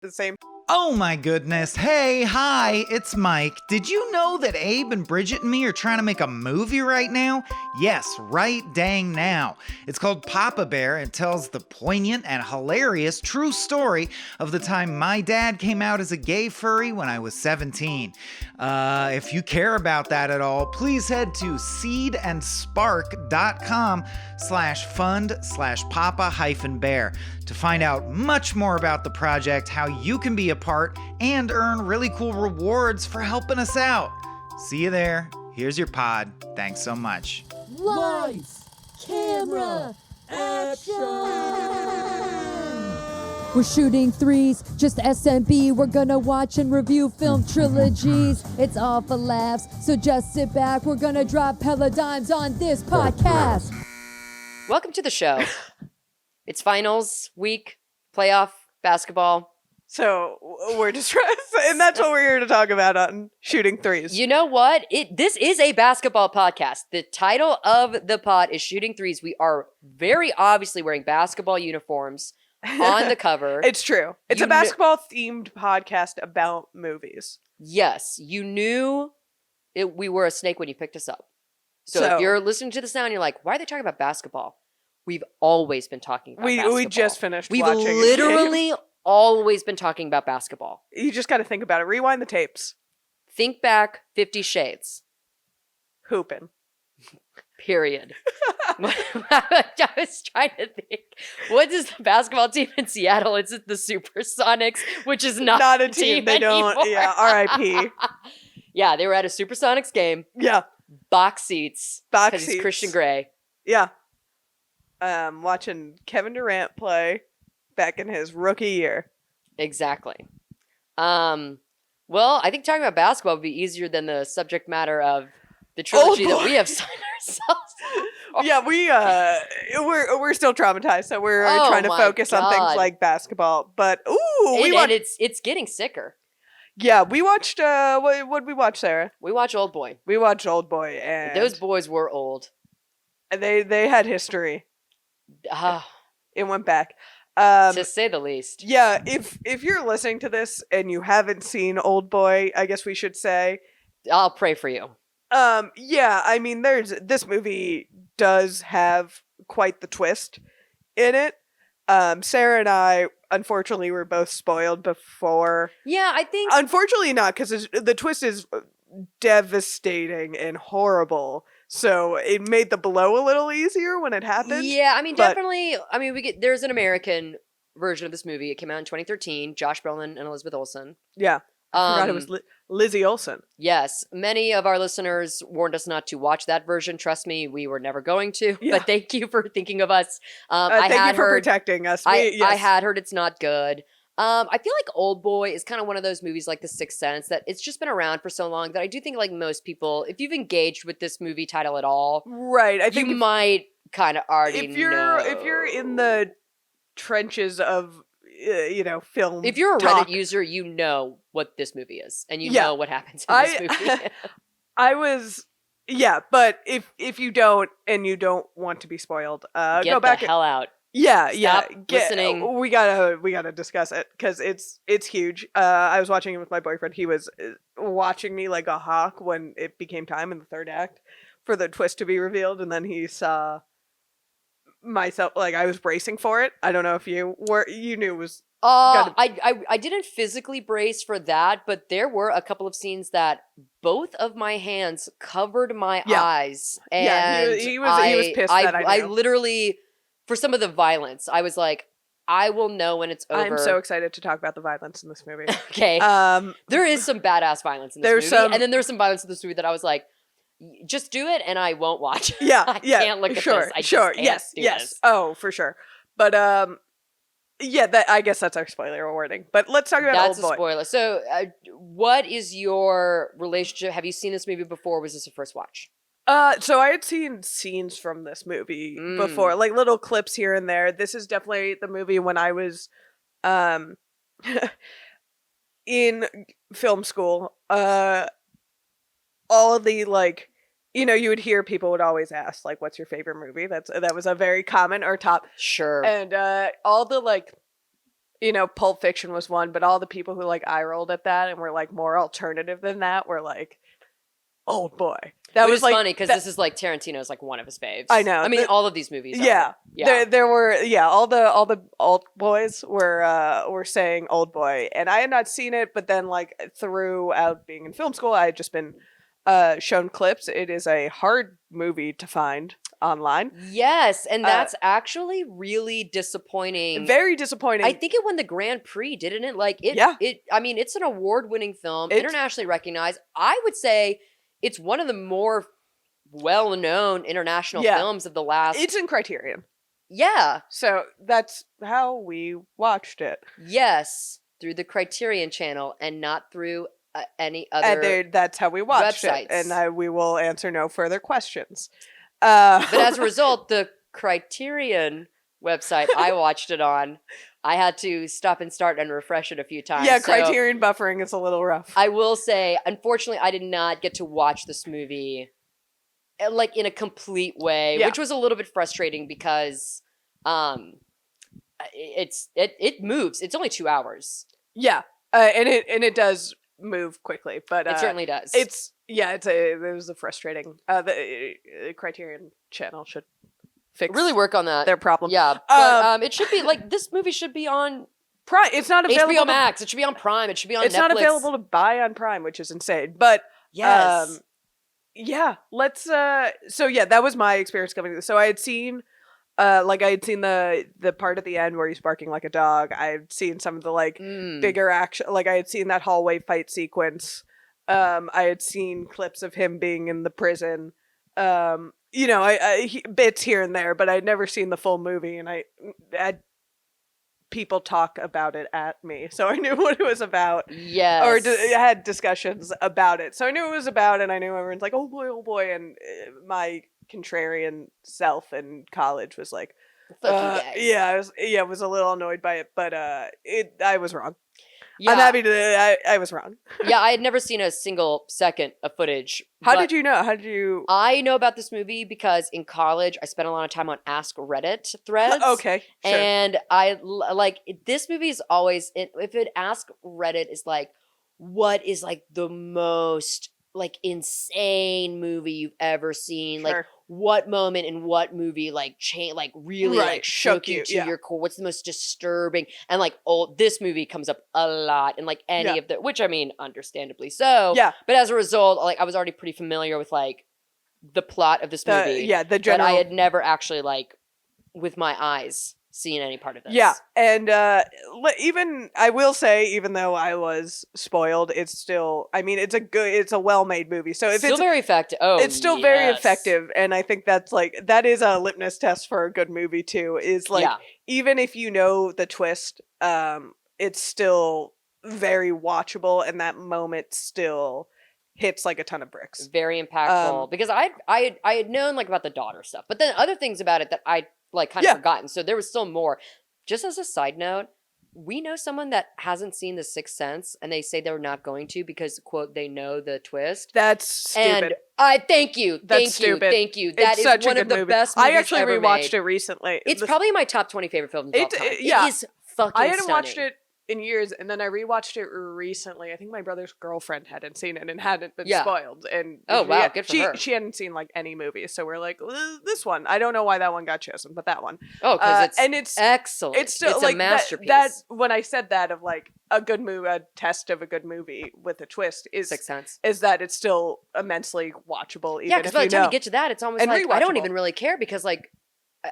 the same. Oh my goodness. Hey, hi, it's Mike. Did you know that Abe and Bridget and me are trying to make a movie right now? Yes, right dang now. It's called Papa Bear and tells the poignant and hilarious true story of the time my dad came out as a gay furry when I was 17. If you care about that at all, please head to seedandspark.com/fund/papa-bear to find out much more about the project, how you can be a part, and earn really cool rewards for helping us out. See you there. Here's your pod. Thanks so much. Lights, camera, action! We're shooting threes, just SMB. We're gonna watch and review film trilogies. It's all for laughs, so just sit back. We're gonna drop hella dimes on this podcast. Welcome to the show. It's finals week, playoff basketball. So we're distressed, and that's what we're here to talk about on Shooting Threes. You know what? This is a basketball podcast. The title of the pod is Shooting Threes. We are very obviously wearing basketball uniforms on the cover. It's true. It's a basketball-themed podcast about movies. Yes, you knew we were a snake when you picked us up. So if you're listening to this now and you're like, why are they talking about basketball? We've always been talking about basketball. We just finished We've watching literally always been talking about basketball. You just got to think about it. Rewind the tapes. Think back 50 Shades. Hoopin'. Period. I was trying to think. What is the basketball team in Seattle? It's the Supersonics, which is not a team. They anymore. don't. Yeah, R.I.P. Yeah, they were at a Supersonics game. Yeah. Box seats. Because it's Christian Grey. Yeah. Watching Kevin Durant play back in his rookie year. Exactly. Well, I think talking about basketball would be easier than the subject matter of the trilogy that we have signed ourselves. Yeah, we're still traumatized, so we're trying to focus on things like basketball. But it's getting sicker. Yeah, we watched what did we watch, Sarah? We watched Oldboy. We watched Oldboy, and those boys were old. They had history. It went back. To say the least. Yeah, if you're listening to this and you haven't seen Oldboy, I guess we should say, I'll pray for you. Yeah, I mean, this movie does have quite the twist in it. Sarah and I, unfortunately, were both spoiled before. Yeah, I think. Unfortunately, not, because the twist is devastating and horrible. So it made the blow a little easier when it happened. Yeah, I mean, definitely. I mean, there's an American version of this movie. It came out in 2013. Josh Brolin and Elizabeth Olsen. Yeah. I forgot it was Lizzie Olsen. Yes. Many of our listeners warned us not to watch that version. Trust me, we were never going to. Yeah. But thank you for thinking of us. Thank you for protecting us. I had heard it's not good. I feel like Oldboy is kind of one of those movies like The Sixth Sense that it's just been around for so long that I do think like most people, if you've engaged with this movie title at all, right? I think you might kind of already know. If you're in the trenches of film. If you're a Reddit user, you know what this movie is, and you know what happens in this movie. But if you don't and you don't want to be spoiled, get go back the hell out. Yeah, listening. We gotta discuss it because it's huge. I was watching it with my boyfriend. He was watching me like a hawk when it became time in the third act for the twist to be revealed, and then he saw myself like I was bracing for it. I don't know if you knew it was. I didn't physically brace for that, but there were a couple of scenes that both of my hands covered my eyes, and he was pissed that I knew. I literally. For some of the violence, I was like, I will know when it's over. I'm so excited to talk about the violence in this movie. Okay. There is some badass violence in this movie. And then there's some violence in this movie that I was like, just do it and I won't watch. Yeah. I can't look at this. I just can't do this. Oh, for sure. But I guess that's our spoiler warning. But let's talk about Oldboy. That's a spoiler. So what is your relationship? Have you seen this movie before? Or was this a first watch? So I had seen scenes from this movie before, like little clips here and there. This is definitely the movie when I was in film school. All of the you would hear people would always ask like, "What's your favorite movie?" That was a very common or top. Sure. And all the you know, Pulp Fiction was one, but all the people who like eye rolled at that and were like more alternative than that were like, Old Boy. That Which was is like funny because this is like Tarantino's like one of his faves. I know. I mean, all of these movies. Yeah. Are. Yeah. There were all the old boys were saying Old Boy, and I had not seen it, but then like throughout being in film school, I had just been shown clips. It is a hard movie to find online. Yes, and that's actually really disappointing. Very disappointing. I think it won the Grand Prix, didn't it? Like it. Yeah. I mean, it's an award-winning film, It's- internationally recognized. I would say it's one of the more well-known international films of the last. It's in Criterion. Yeah. So that's how we watched it. Yes, through the Criterion channel and not through any other. And that's how we watched websites. it. And we will answer no further questions. But as a result, the Criterion website I watched it on, I had to stop and start and refresh it a few times. yeah, So Criterion buffering is a little rough. I will say, unfortunately, I did not get to watch this movie like in a complete way, Yeah. which was a little bit frustrating because it moves. It's only 2 hours. Yeah, and it does move quickly, but It certainly does. it was a frustrating. The Criterion channel should fix really work on that. their problem. Yeah, but it should be like this movie should be on Prime. It's not available. HBO Max. It should be on Prime. It should be on It's Netflix. not available to buy on Prime, which is insane. But Yes. yeah, let's. So yeah, that was my experience coming to this. So I had seen. The part at the end where he's barking like a dog. I had seen some of the like bigger action. Like I had seen that hallway fight sequence. I had seen clips of him being in the prison. You know, bits here and there, but I'd never seen the full movie, and I had people talk about it at me, so I knew what it was about. Yes. Or had discussions about it, so I knew what it was about, and I knew everyone's like, oh boy, and my contrarian self in college was like, Fuck you guys. yeah, I was a little annoyed by it, but I was wrong. Yeah. I'm happy to. I was wrong. Yeah, I had never seen a single second of footage. How but did you know? How did you? I know about this movie because in college I spent a lot of time on Ask Reddit threads. Okay, sure. And like this movie is always if it Ask Reddit is like, what is like the most like insane movie you've ever seen? Sure. Like what moment in what movie like really Right, like shook you to yeah. your core? What's the most disturbing? And like this movie comes up a lot in like any Yeah. of the, which I mean understandably so. Yeah. But as a result, like I was already pretty familiar with like the plot of this movie. The But general. I had never actually like with my eyes seen any part of this. Yeah, and even I will say, even though I was spoiled, it's still. I mean, it's a well-made movie. So if Still it's very effective. Oh, it's still very yes. effective, and I think that is a litmus test for a good movie too. Is like Yeah. even if you know the twist, it's still very watchable, and that moment still hits like a ton of bricks. Very impactful because I had known like about the daughter stuff, but then other things about it that I like kind of Yeah. forgotten. So there was still more. Just as a side note, we know someone that hasn't seen The Sixth Sense, and they say they're not going to because quote they know the twist. That's stupid. And I thank you, That's stupid. thank you. That It's is such one a of good the movie. best. I movies actually ever rewatched made. it recently. It's probably in my top 20 favorite films of all time. yeah. It is fucking. I hadn't watched stunning. it in years, and then I rewatched it recently. I think my brother's girlfriend hadn't seen it and hadn't been Yeah. spoiled. And Oh, wow, good for she her. she hadn't seen like any movies, so we're like, this one. I don't know why that one got chosen, but that one. Oh, because it's and it's excellent. it's still it's like a masterpiece. That when I said that of like a good movie, a test of a good movie with a twist Sixth Sense. is that it's still immensely watchable. Even Yeah, if because by you the time know. you get to that, it's almost And like I don't rewatchable. even really care because like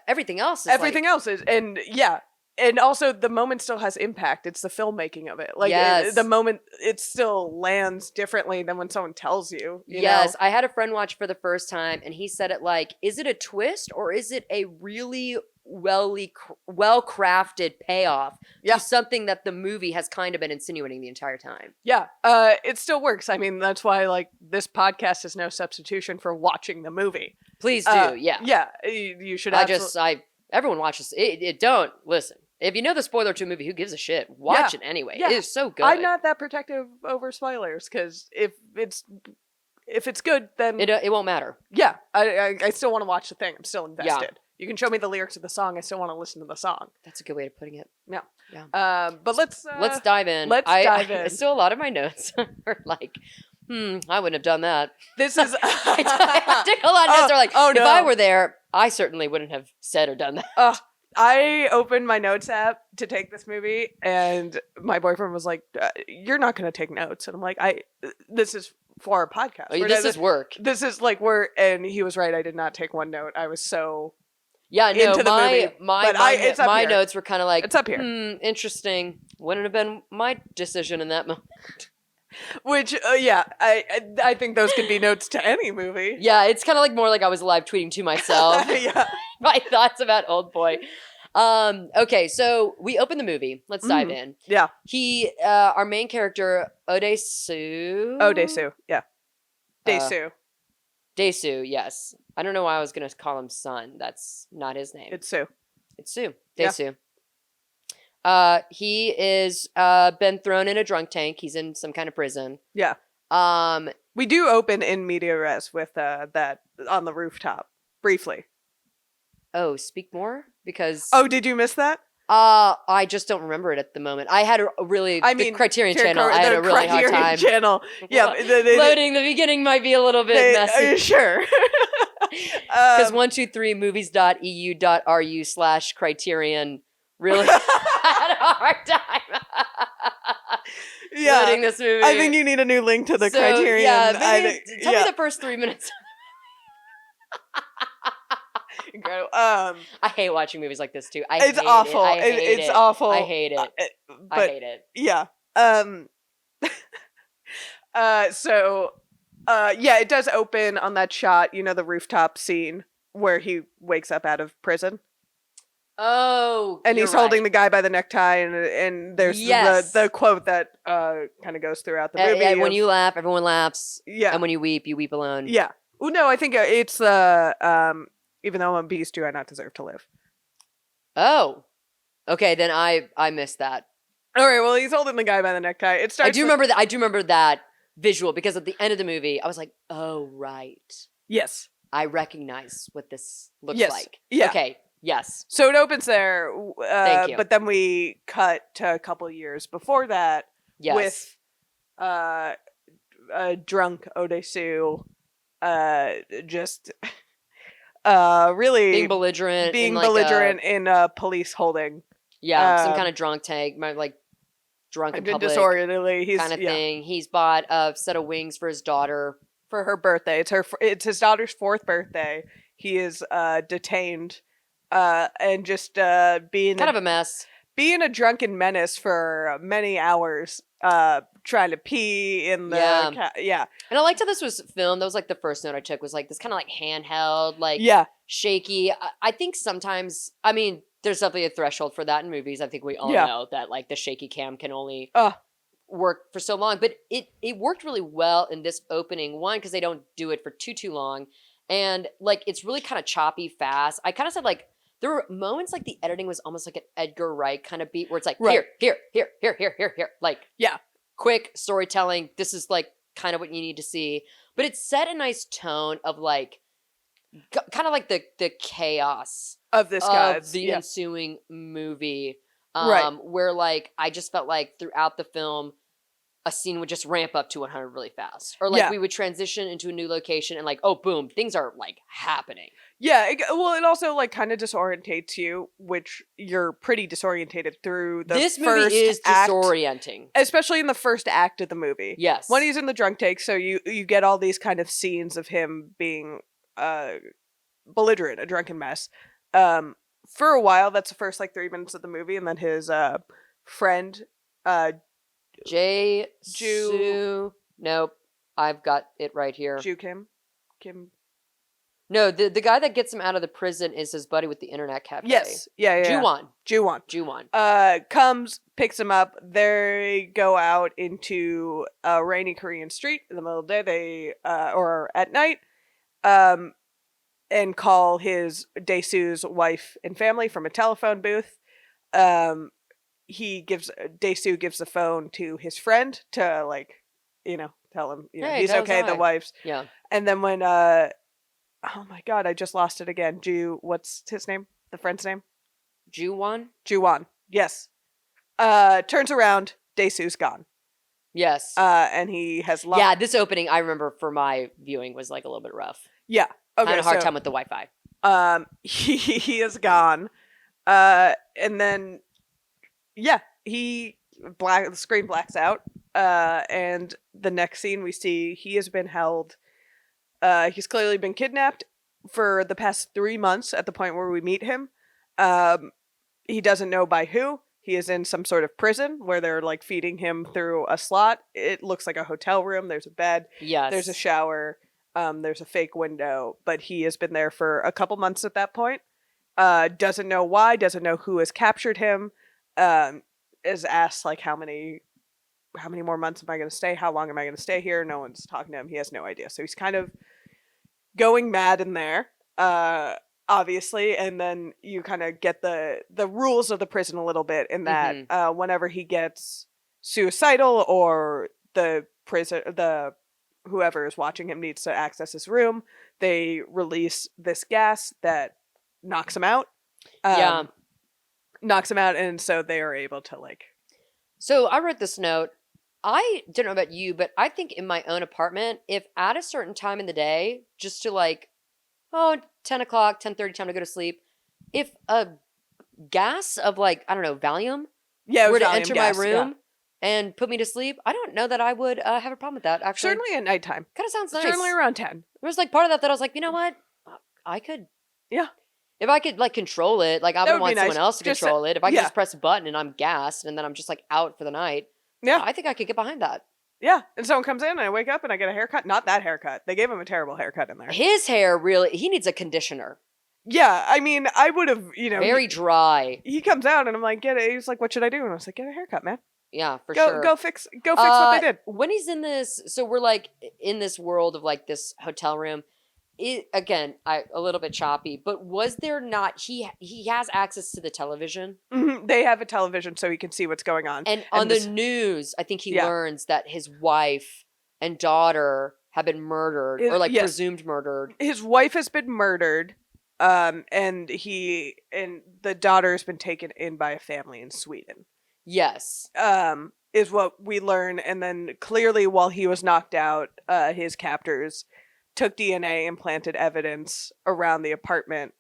everything else is Everything else is, and yeah. And also, the moment still has impact. It's the filmmaking of it. Like, Yes. the moment, it still lands differently than when someone tells you. You yes, know? I had a friend watch for the first time, and he said it like, "Is it a twist or is it a really well crafted payoff Yeah. to something that the movie has kind of been insinuating the entire time?" Yeah. It still works. I mean, that's why, like, this podcast is no substitution for watching the movie. Please do, yeah. Yeah. You should Everyone watches it. Don't listen. If you know the spoiler to a movie, who gives a shit? Watch it anyway. Yeah. It is so good. I'm not that protective over spoilers, because if it's good, then It won't matter. yeah, I still want to watch the thing. I'm still invested. You can show me the lyrics of the song. I still want to listen to the song. That's a good way of putting it. Yeah. Yeah. But let's dive in. Let's dive in. Still, a lot of my notes are like, I wouldn't have done that. This is. I took a lot of notes. Are like, oh, if no. I were there, I certainly wouldn't have said or done that. I opened my notes app to take this movie, and my boyfriend was like, "You're not going to take notes," and I'm like, This is for our podcast. This is work. This is like work." And he was right. I did not take one note. I was so into the movie. It's up my here. notes were kind of like, it's up here. Interesting. Wouldn't have been my decision in that moment. Which, I think those could be notes to any movie. Yeah, it's kind of like more like I was live tweeting to myself. Yeah. My thoughts about Oldboy. Okay, so we open the movie. Let's dive in. Yeah. He, our main character, Odesu. Yeah. Daesu. Daesu, yes. I don't know why I was going to call him Son. That's not his name. It's Sue. It's Sue. Yeah. Daesu. He is been thrown in a drunk tank. He's in some kind of prison. Yeah. We do open in media res with that on the rooftop briefly. Oh, speak more? Because did you miss that? I just don't remember it at the moment. I had the Criterion channel. I had a really hard time. Channel. Yeah, loading the beginning might be a little bit messy. Sure. Because 123movies.eu.ru/Criterion really had a hard time. Loading this movie. I think you need a new link to the Criterion. Yeah, tell me the first 3 minutes. Incredible. I hate watching movies like this too. It's awful. It's awful. I hate it. I hate it. Yeah. It does open on that shot. You know, the rooftop scene where he wakes up out of prison. Oh, and he's holding the guy by the necktie, and there's the quote that kind of goes throughout the movie. When you laugh, everyone laughs. Yeah. And when you weep alone. Yeah. Well, no, I think it's even though I'm a beast, do I not deserve to live? Oh. Okay, then I missed that. All right, well, he's holding the guy by the necktie. It starts. I do remember that visual because at the end of the movie, I was like, "Oh, right. Yes. I recognize what this looks like." Yeah. Okay. Yes. So it opens there. Thank you. But then we cut to a couple years before that with a drunk Odesu just really being belligerent in a police holding. Yeah, some kind of drunk tank, like drunk in public disorientedly kind of thing. He's bought a set of wings for his daughter for her birthday. It's his daughter's 4th birthday. He is detained and just being kind of a mess. Being a drunken menace for many hours, trying to pee in the And I liked how this was filmed. That was like the first note I took was like this kind of like handheld, like shaky. I think sometimes, I mean, there's definitely a threshold for that in movies. I think we all know that like the shaky cam can only work for so long, but it worked really well in this opening one because they don't do it for too long, and like it's really kind of choppy, fast. I kind of said like. There were moments like the editing was almost like an Edgar Wright kind of beat where it's like, here, like, quick storytelling. This is like kind of what you need to see. But it set a nice tone of like, kind of like the chaos of this the ensuing movie. Where like, I just felt like throughout the film, a scene would just ramp up to 100 really fast. Or like we would transition into a new location and like, oh, boom, things are like happening. Yeah, it also like kind of disorientates you, which you're pretty disorientated through the this first movie is act, disorienting. especially in the first act of the movie. Yes. When he's in the drunk tank, so you get all these kind of scenes of him being belligerent, a drunken mess. For a while, that's the first like 3 minutes of the movie, and then his friend Sue. Nope. I've got it right here. Kim. No, the guy that gets him out of the prison is his buddy with the internet cafe. Yes. Yeah. Juwon. Comes, picks him up. They go out into a rainy Korean street in the middle of the day. Or at night. And call his Daesu's wife and family from a telephone booth. Daesu gives the phone to his friend to like, tell him he's okay. The wife's yeah. And then when Oh my god, I just lost it again. What's his name? The friend's name? Ju-won? Ju-won. Yes. Turns around, Dae-soo's gone. Yes. And he has lost. Yeah, this opening I remember for my viewing was like a little bit rough. Yeah. Okay. I had a hard time with the Wi-Fi. He is gone. And then the screen blacks out. And the next scene we see he has been held. He's clearly been kidnapped for the past 3 months at the point where we meet him. He doesn't know by who. He is in some sort of prison where they're like feeding him through a slot. It looks like a hotel room. There's a bed. Yes. There's a shower. There's a fake window. But he has been there for a couple months at that point. Doesn't know why. Doesn't know who has captured him. Is asked like how many more months am I going to stay? How long am I going to stay here? No one's talking to him. He has no idea. So he's kind of going mad in there. Obviously, and then you kind of get the rules of the prison a little bit in that whenever he gets suicidal or whoever is watching him needs to access his room, they release this gas that knocks him out. Knocks him out, and so they are able to like. So I wrote this note. I don't know about you, but I think in my own apartment, if at a certain time in the day, just to like, 10 o'clock, 10:30, time to go to sleep. If a gas of like, I don't know, Valium were to Valium enter gas, my room and put me to sleep, I don't know that I would have a problem with that, actually. Certainly at nighttime. Kind of sounds nice. Certainly around 10. There was like part of that I was like, you know what? I could. Yeah. If I could like control it, like I That would would be want someone nice. else to Just control it. If I could yeah. just press a button and I'm gassed and then I'm just like out for the night. Yeah. I think I could get behind that. Yeah. And someone comes in and I wake up and I get a haircut. Not that haircut. They gave him a terrible haircut in there. His hair really, he needs a conditioner. Yeah. I mean, I would have, Very dry. He comes out and I'm like, he's like, what should I do? And I was like, get a haircut, man. Yeah, for Go, sure. Go fix what they did. When he's in this, so we're like in this world of like this hotel room. Again, a little bit choppy, but was there not? He has access to the television. Mm-hmm. They have a television so he can see what's going on. And on the news, I think he learns that his wife and daughter have been murdered or like presumed murdered. His wife has been murdered, and the daughter has been taken in by a family in Sweden. Yes. Is what we learn, and then clearly while he was knocked out, his captors took DNA and planted evidence around the apartment,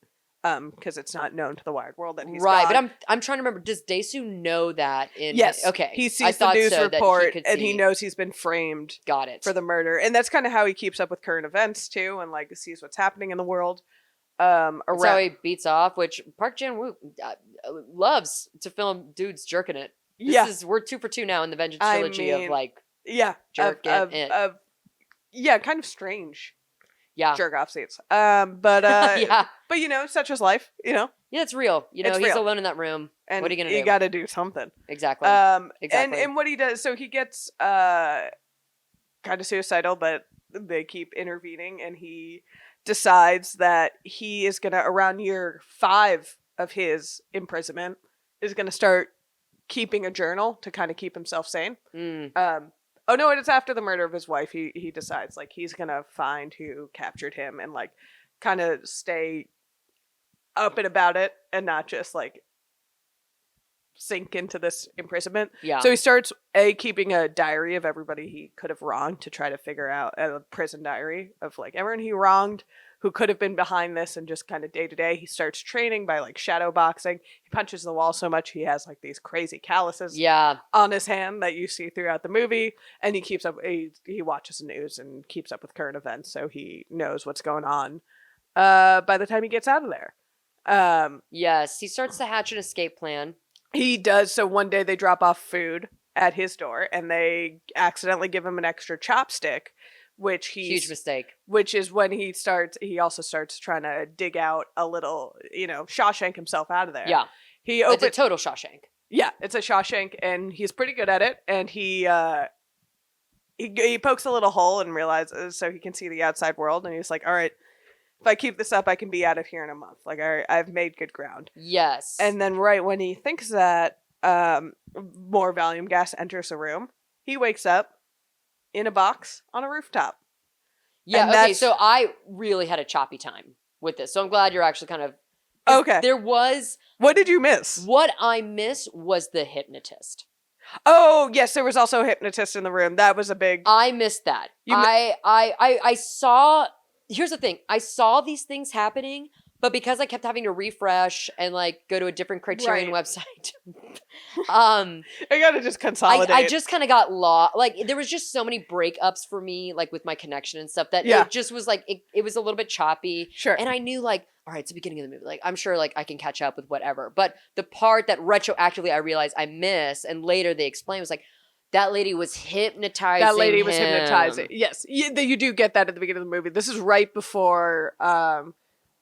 because it's not known to the wide world that he's right. gone. But I'm trying to remember. Does Dae-soo know that? Yes. Okay. He sees the news report, and he knows he's been framed. Got it. For the murder, and that's kind of how he keeps up with current events too, and like sees what's happening in the world. That's how he beats off, which Park Chan-Wook loves to film dudes jerking it. We're 2 for 2 now in the Vengeance trilogy of like jerking it. Kind of strange. Yeah. Jerk off scenes. But such is life, Yeah, it's real. It's he's real. alone in that room. And what are you gonna do? You got to do something. Exactly. Exactly. And what he does, so he gets kind of suicidal, but they keep intervening, and he decides that he is gonna, around year 5 of his imprisonment, is gonna start keeping a journal to kind of keep himself sane. Oh no, it's after the murder of his wife. He decides like he's gonna find who captured him and like kind of stay up and about it and not just like sink into this imprisonment. Yeah. So he starts keeping a diary of everybody he could have wronged to try to figure out a prison diary of like everyone he wronged who could have been behind this, and just kind of day to day. He starts training by like shadow boxing. He punches the wall so much he has like these crazy calluses on his hand that you see throughout the movie. And he keeps up. He watches the news and keeps up with current events, so he knows what's going on. By the time he gets out of there, yes, he starts to hatch an escape plan. He does. So one day they drop off food at his door, and they accidentally give him an extra chopstick. Huge mistake. Which is when he also starts trying to dig out a little, Shawshank himself out of there. Yeah. It's a total Shawshank. Yeah, it's a Shawshank, and he's pretty good at it. And he pokes a little hole and realizes so he can see the outside world. And he's like, all right, if I keep this up, I can be out of here in a month. Like, all right, I've made good ground. Yes. And then right when he thinks that, more Valium gas enters the room, he wakes up in a box on a rooftop. Yeah, And okay, so I really had a choppy time with this. So I'm glad you're actually kind of... Okay. There was... What did you miss? What I missed was the hypnotist. Oh, yes, there was also a hypnotist in the room. That was a big... I missed that. I saw... Here's the thing. I saw these things happening, but because I kept having to refresh and like go to a different Criterion website, I gotta just consolidate. I just kind of got lost. Like there was just so many breakups for me, like with my connection and stuff, that it just was like it was a little bit choppy. Sure. And I knew like, all right, it's the beginning of the movie. Like I'm sure like I can catch up with whatever. But the part that retroactively I realized I missed, and later they explained, was like, that lady was hypnotizing That lady was him. hypnotizing. Yes, you do get that at the beginning of the movie. This is right before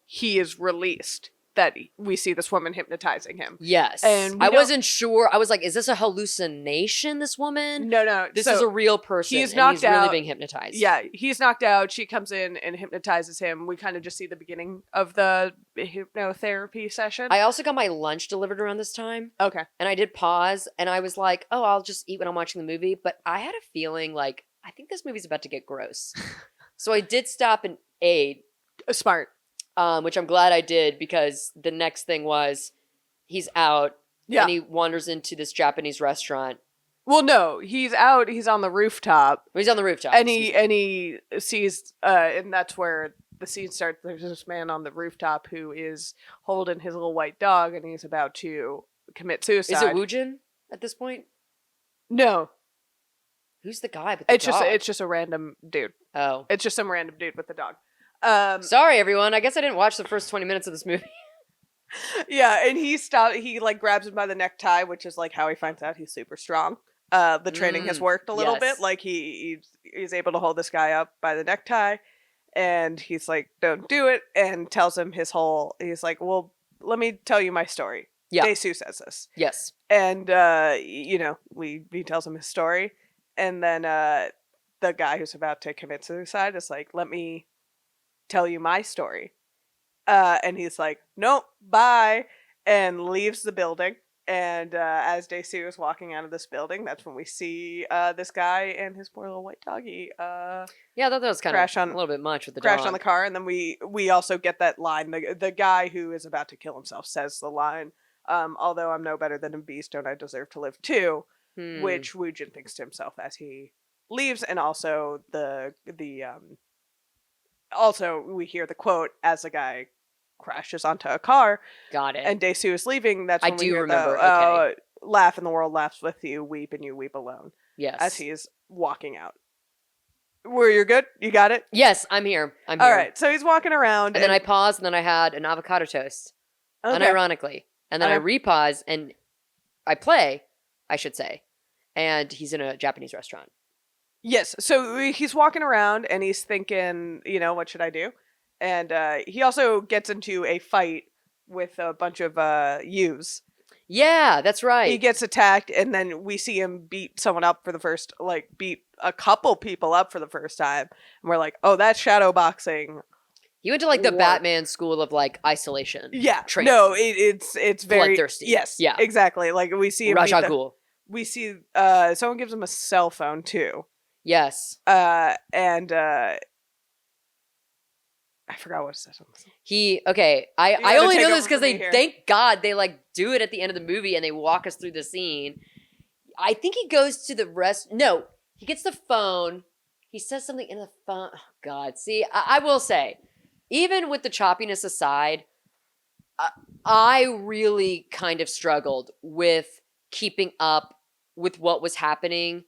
he is released that we see this woman hypnotizing him. Yes. And I wasn't sure. I was like, is this a hallucination, this woman? No. This is a real person. He's knocked out. Really being hypnotized. Yeah, he's knocked out. She comes in and hypnotizes him. We kind of just see the beginning of the hypnotherapy session. I also got my lunch delivered around this time. Okay. And I did pause, and I was like, oh, I'll just eat when I'm watching the movie. But I had a feeling like, I think this movie's about to get gross. So I did stop and ate. Smart. Which I'm glad I did, because the next thing was he's out and he wanders into this Japanese restaurant. Well, no, he's out. He's on the rooftop. He's on the rooftop. And he sees, and that's where the scene starts. There's this man on the rooftop who is holding his little white dog, and he's about to commit suicide. Is it Woojin at this point? No. Who's the guy with the dog? It's just a random dude. Oh. It's just some random dude with the dog. Sorry, everyone. I guess I didn't watch the first 20 minutes of this movie. Yeah, and he like grabs him by the necktie, which is like how he finds out he's super strong. The training has worked a little bit. Like he's able to hold this guy up by the necktie, and he's like, "Don't do it," and tells him he's like, "Well, let me tell you my story." Yeah. Dae-Soo says this. Yes. And he tells him his story, and then the guy who's about to commit suicide is like, "Let me tell you my story." And he's like, "Nope, bye," and leaves the building. And as Dae-Soo is walking out of this building, that's when we see this guy and his poor little white doggy. Yeah, I thought that was kind of a little bit much with the crash dog. on the car, and then we also get that line. The guy who is about to kill himself says the line, "Although I'm no better than a beast, don't I deserve to live too?" Which Woojin thinks to himself as he leaves, and also also we hear the quote as the guy crashes onto a car. Got it. And Dae-Soo is leaving. That's when I we do hear remember. Okay. Laugh and the world laughs with you, weep and you weep alone. Yes. As he is walking out. Were you good? You got it? Yes, I'm here. All right. So he's walking around. And then I paused, and then I had an avocado toast. Okay. Unironically. And then I repause, and I play, I should say. And he's in a Japanese restaurant. Yes. So he's walking around, and he's thinking, what should I do? And he also gets into a fight with a bunch of youths. Yeah, that's right. He gets attacked, and then we see him beat someone up beat a couple people up for the first time. And we're like, oh, that's shadow boxing. He went to the Batman school of isolation. Yeah. Training. No, it's very bloodthirsty. Yes. Yeah. Exactly. Like we see him. Raja Ghul. We see someone gives him a cell phone too. Yes. And I forgot what it says. I only know this because thank God they do it at the end of the movie and they walk us through the scene. I think he goes to he gets the phone. He says something in the phone. Oh God. See, I will say, even with the choppiness aside, I really kind of struggled with keeping up with what was happening.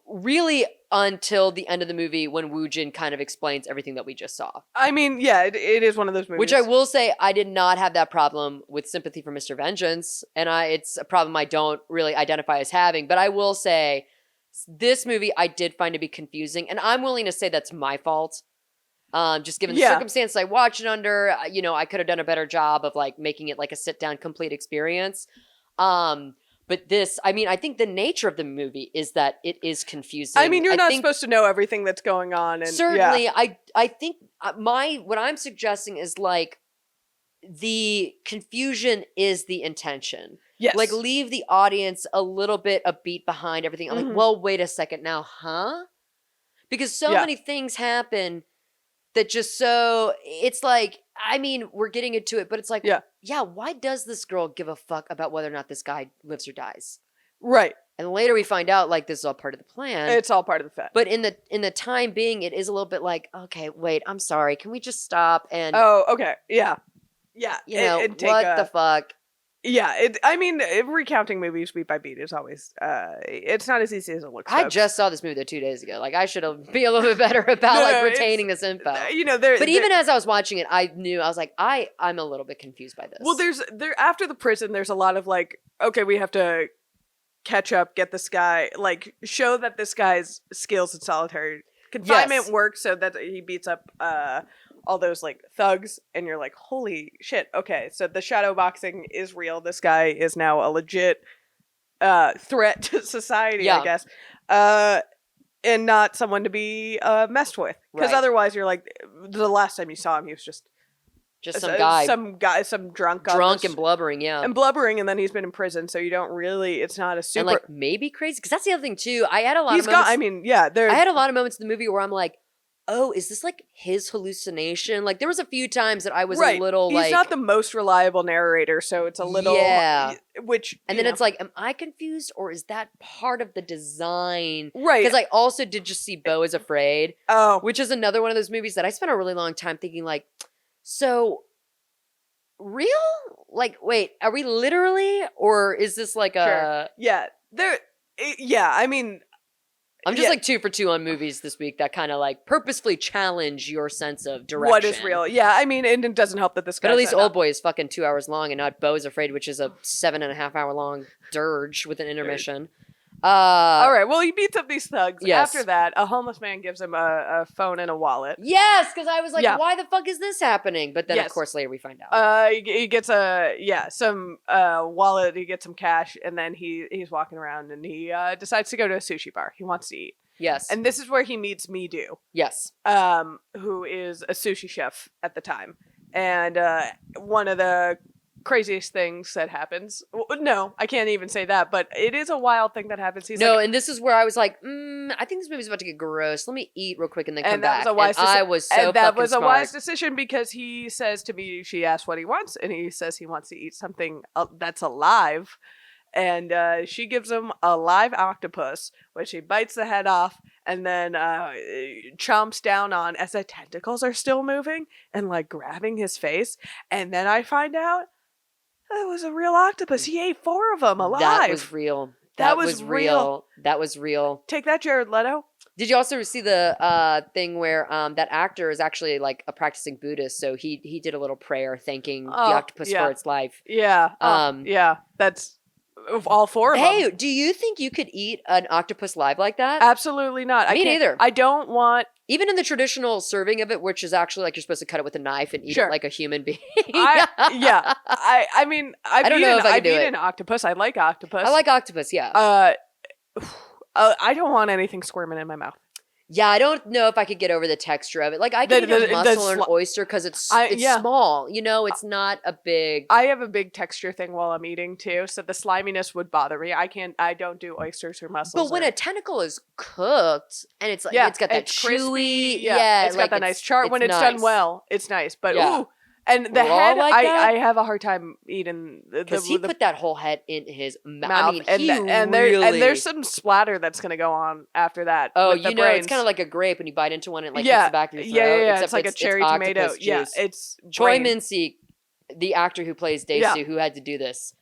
Really until the end of the movie when Woojin kind of explains everything that we just saw. I mean, yeah, it is one of those movies. Which I will say, I did not have that problem with Sympathy for Mr. Vengeance, and it's a problem I don't really identify as having, but I will say, this movie I did find to be confusing, and I'm willing to say that's my fault. Just given the circumstances I watched it under, I could have done a better job of making it a sit-down complete experience. But this, I think the nature of the movie is that it is confusing. I mean, you're not supposed to know everything that's going on. And certainly, I think what I'm suggesting is the confusion is the intention. Yes. Leave the audience a little bit a beat behind everything. I'm well, wait a second now, huh? Because so many things happen that just so, it's like, I mean, we're getting into it, but it's like, why does this girl give a fuck about whether or not this guy lives or dies? Right. And later we find out, like, this is all part of the plan. It's all part of the plan. But in the time being, it is a little bit like, okay, wait, I'm sorry. Can we just stop and... Oh, okay. Yeah. Yeah. You know, what the fuck? Yeah. Recounting movies beat by beat is always... it's not as easy as it looks. I just saw this movie 2 days ago. Like, I should be a little bit better about, retaining this info. But even as I was watching it, I was like, I'm a little bit confused by this. Well, after the prison, there's a lot of like, okay, we have to catch up, get this guy, like, show that this guy's skills in solitary confinement work so that he beats up all those like thugs, and you're like, holy shit, okay, so the shadow boxing is real. This guy is now a legit threat to society, I guess, and not someone to be messed with, because otherwise you're like, the last time you saw him, he was just some drunk and blubbering, and then he's been in prison, so you don't really, it's not a super, and like maybe crazy, because that's the other thing too. I had a lot of moments, I had a lot of moments in the movie where I'm like, oh, is this like his hallucination? Like, there was a few times that I was a little like, he's not the most reliable narrator, so it's a little, which, and then it's like, am I confused, or is that part of the design? Right. Because I also did just see Beau is Afraid, which is another one of those movies that I spent a really long time thinking like, so real? Like, wait, are we literally, or is this like a... I mean... I'm just like 2 for 2 on movies this week that kind of like purposefully challenge your sense of direction. What is real? Yeah, I mean, and it doesn't help that this guy... But at least Oldboy is fucking 2 hours long and not Beau is Afraid, which is a 7.5 hour long dirge with an intermission. All right, well, he beats up these thugs. Yes. After that, a homeless man gives him a phone and a wallet. Yes, because I was like, why the fuck is this happening? But then, of course, later we find out. He gets some wallet, he gets some cash, and then he's walking around, and he decides to go to a sushi bar. He wants to eat. Yes. And this is where he meets Midu. Yes. Who is a sushi chef at the time. And one of the craziest things that happens. No, I can't even say that, but it is a wild thing that happens. And this is where I was like, I think this movie's about to get gross. Let me eat real quick and then come back. I was so that was a wise decision, because he says to me, she asks what he wants, and he says he wants to eat something that's alive. And she gives him a live octopus, which he bites the head off and then chomps down on as the tentacles are still moving and like grabbing his face. And then I find out it was a real octopus. He ate 4 of them alive. That was real. That was real. That was real. Take that, Jared Leto. Did you also see the thing where that actor is actually like a practicing Buddhist? So he did a little prayer thanking the octopus for its life. Yeah. That's all 4 of them. Hey, do you think you could eat an octopus live like that? Absolutely not. Me neither. I don't want... Even in the traditional serving of it, which is actually like you're supposed to cut it with a knife and eat it like a human being. I mean, I've eaten octopus. I like octopus. I like octopus, yeah. I don't want anything squirming in my mouth. Yeah, I don't know if I could get over the texture of it. Like, I can eat a mussel or an oyster because it's small. You know, it's not a big... I have a big texture thing while I'm eating, too, so the sliminess would bother me. I don't do oysters or mussels. But when a tentacle is cooked, and it's like, it's got that chewy... It's got that nice char. When it's done well, it's nice. But, ooh... And the head, like I have a hard time eating because he put that whole head in his mouth. I mean, and there's some splatter that's gonna go on after that. Oh, you know, it's kind of like a grape when you bite into one, and it like hits the back of your throat. Yeah. It's like a cherry tomato. Juice. Yeah, it's Choi Min-sik, the actor who plays Dae-soo, who had to do this.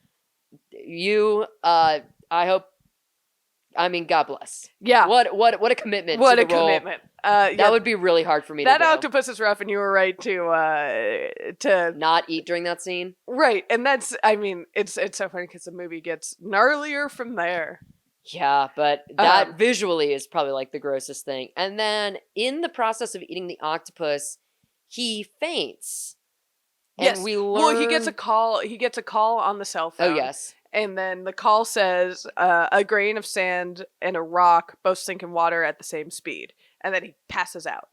I hope. I mean, God bless. Yeah. What a commitment. What to a the role. commitment. That would be really hard for me to do. That octopus is rough, and you were right to not eat during that scene. Right, and that's, I mean, it's so funny because the movie gets gnarlier from there. Yeah, but that visually is probably like the grossest thing. And then in the process of eating the octopus, he faints. Yes. And we learn... Well, he gets a call on the cell phone. Oh, yes. And then the call says a grain of sand and a rock both sink in water at the same speed. And then he passes out.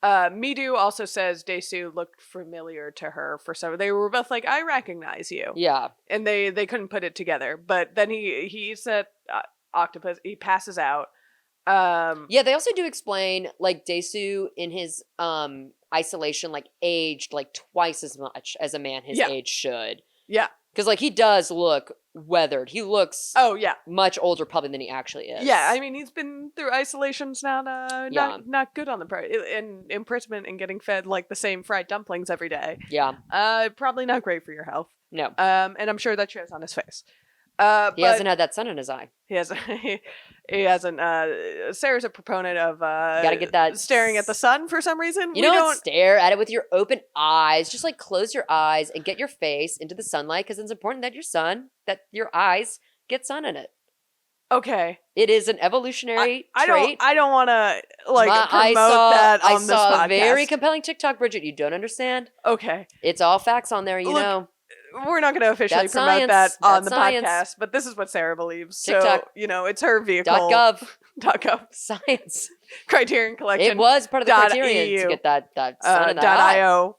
Midu also says Dae-soo looked familiar to her for some. They were both like, I recognize you. Yeah. And they couldn't put it together. But then he eats that octopus. He passes out. Yeah, they also do explain like Dae-soo in his isolation like aged like twice as much as a man his age should. Yeah. Because like he does look weathered. He looks much older probably than he actually is. Yeah, I mean he's been through isolations not good on the in imprisonment and getting fed like the same fried dumplings every day. Yeah. Probably not great for your health. No. And I'm sure that shows on his face. He hasn't had that sun in his eye. He hasn't. He hasn't. Sarah's a proponent of gotta get that staring at the sun for some reason. You don't stare at it with your open eyes. Just like close your eyes and get your face into the sunlight because it's important that your eyes get sun in it. Okay. It is an evolutionary trait. I don't want to promote that on this podcast. I saw a very compelling TikTok, Bridget. You don't understand. Okay. It's all facts on there. You know. We're not going to officially promote that on the podcast, but this is what Sarah believes. TikTok. So, it's her vehicle. .gov. Science. Criterion Collection. It was part of the Criterion to get that sun in the eye. .io.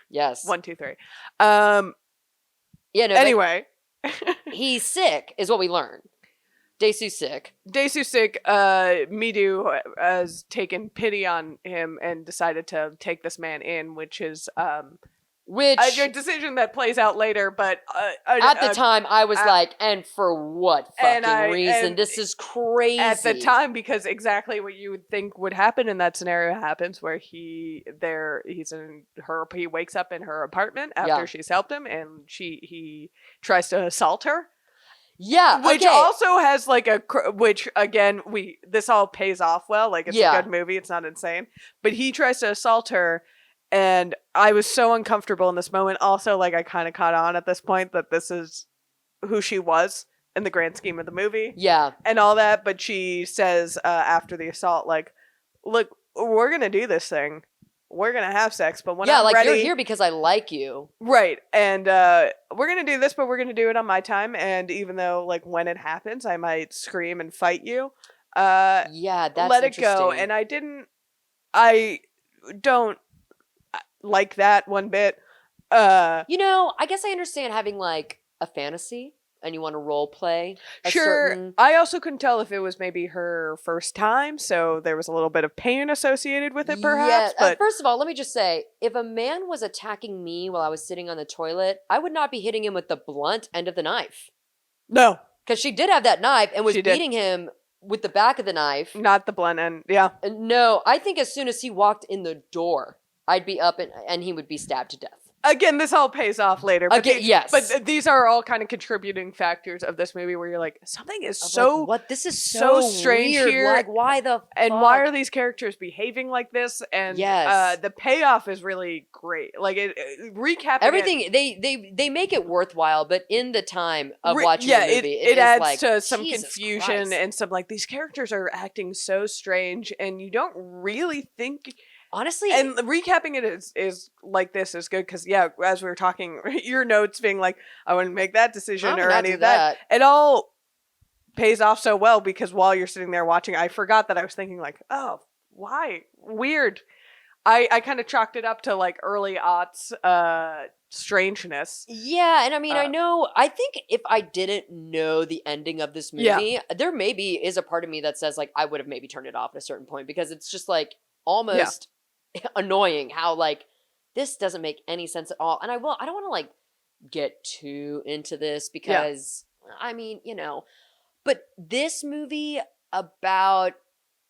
Yes. 1, 2, 3. Anyway. He's sick, is what we learn. Dae-soo's sick. Midu has taken pity on him and decided to take this man in, which is... a decision that plays out later, but at the time I was like, and for what fucking reason? This is crazy. At the time, because exactly what you would think would happen in that scenario happens, where he wakes up in her apartment after she's helped him, and he tries to assault her. Yeah, which also has which again this all pays off well. Like it's a good movie. It's not insane, but he tries to assault her. And I was so uncomfortable in this moment. Also, I kind of caught on at this point that this is who she was in the grand scheme of the movie. Yeah. And all that. But she says after the assault, look, we're going to do this thing. We're going to have sex. But when I'm ready... you're here because I like you. Right. And we're going to do this, but we're going to do it on my time. And even though, when it happens, I might scream and fight you. That's let it go. And I don't... like that one bit. I guess I understand having a fantasy and you want to role play. I also couldn't tell if it was maybe her first time, so there was a little bit of pain associated with it, perhaps. Yeah. First of all, let me just say, if a man was attacking me while I was sitting on the toilet, I would not be hitting him with the blunt end of the knife. No. Because she did have that knife and was beating him with the back of the knife. Not the blunt end, yeah. No, I think as soon as he walked in the door, I'd be up and he would be stabbed to death. Again, this all pays off later. But yes. But these are all kind of contributing factors of this movie where you're like, something is this is so strange weird. here. Why the fuck? And why are these characters behaving like this? And the payoff is really great. Recapping everything, they make it worthwhile, but in the time of watching the movie, it adds to some Jesus confusion Christ. And some these characters are acting so strange and you don't really think... Honestly, and recapping it is like this is good because as we were talking, your notes being I wouldn't make that decision or any of that. It all pays off so well because while you're sitting there watching, I forgot that I was thinking oh, why weird. I kind of chalked it up to early aughts strangeness. Yeah, and I mean I think if I didn't know the ending of this movie, there maybe is a part of me that says I would have maybe turned it off at a certain point because it's just almost annoying how this doesn't make any sense at all. And I don't want to get too into this because I mean, but this movie about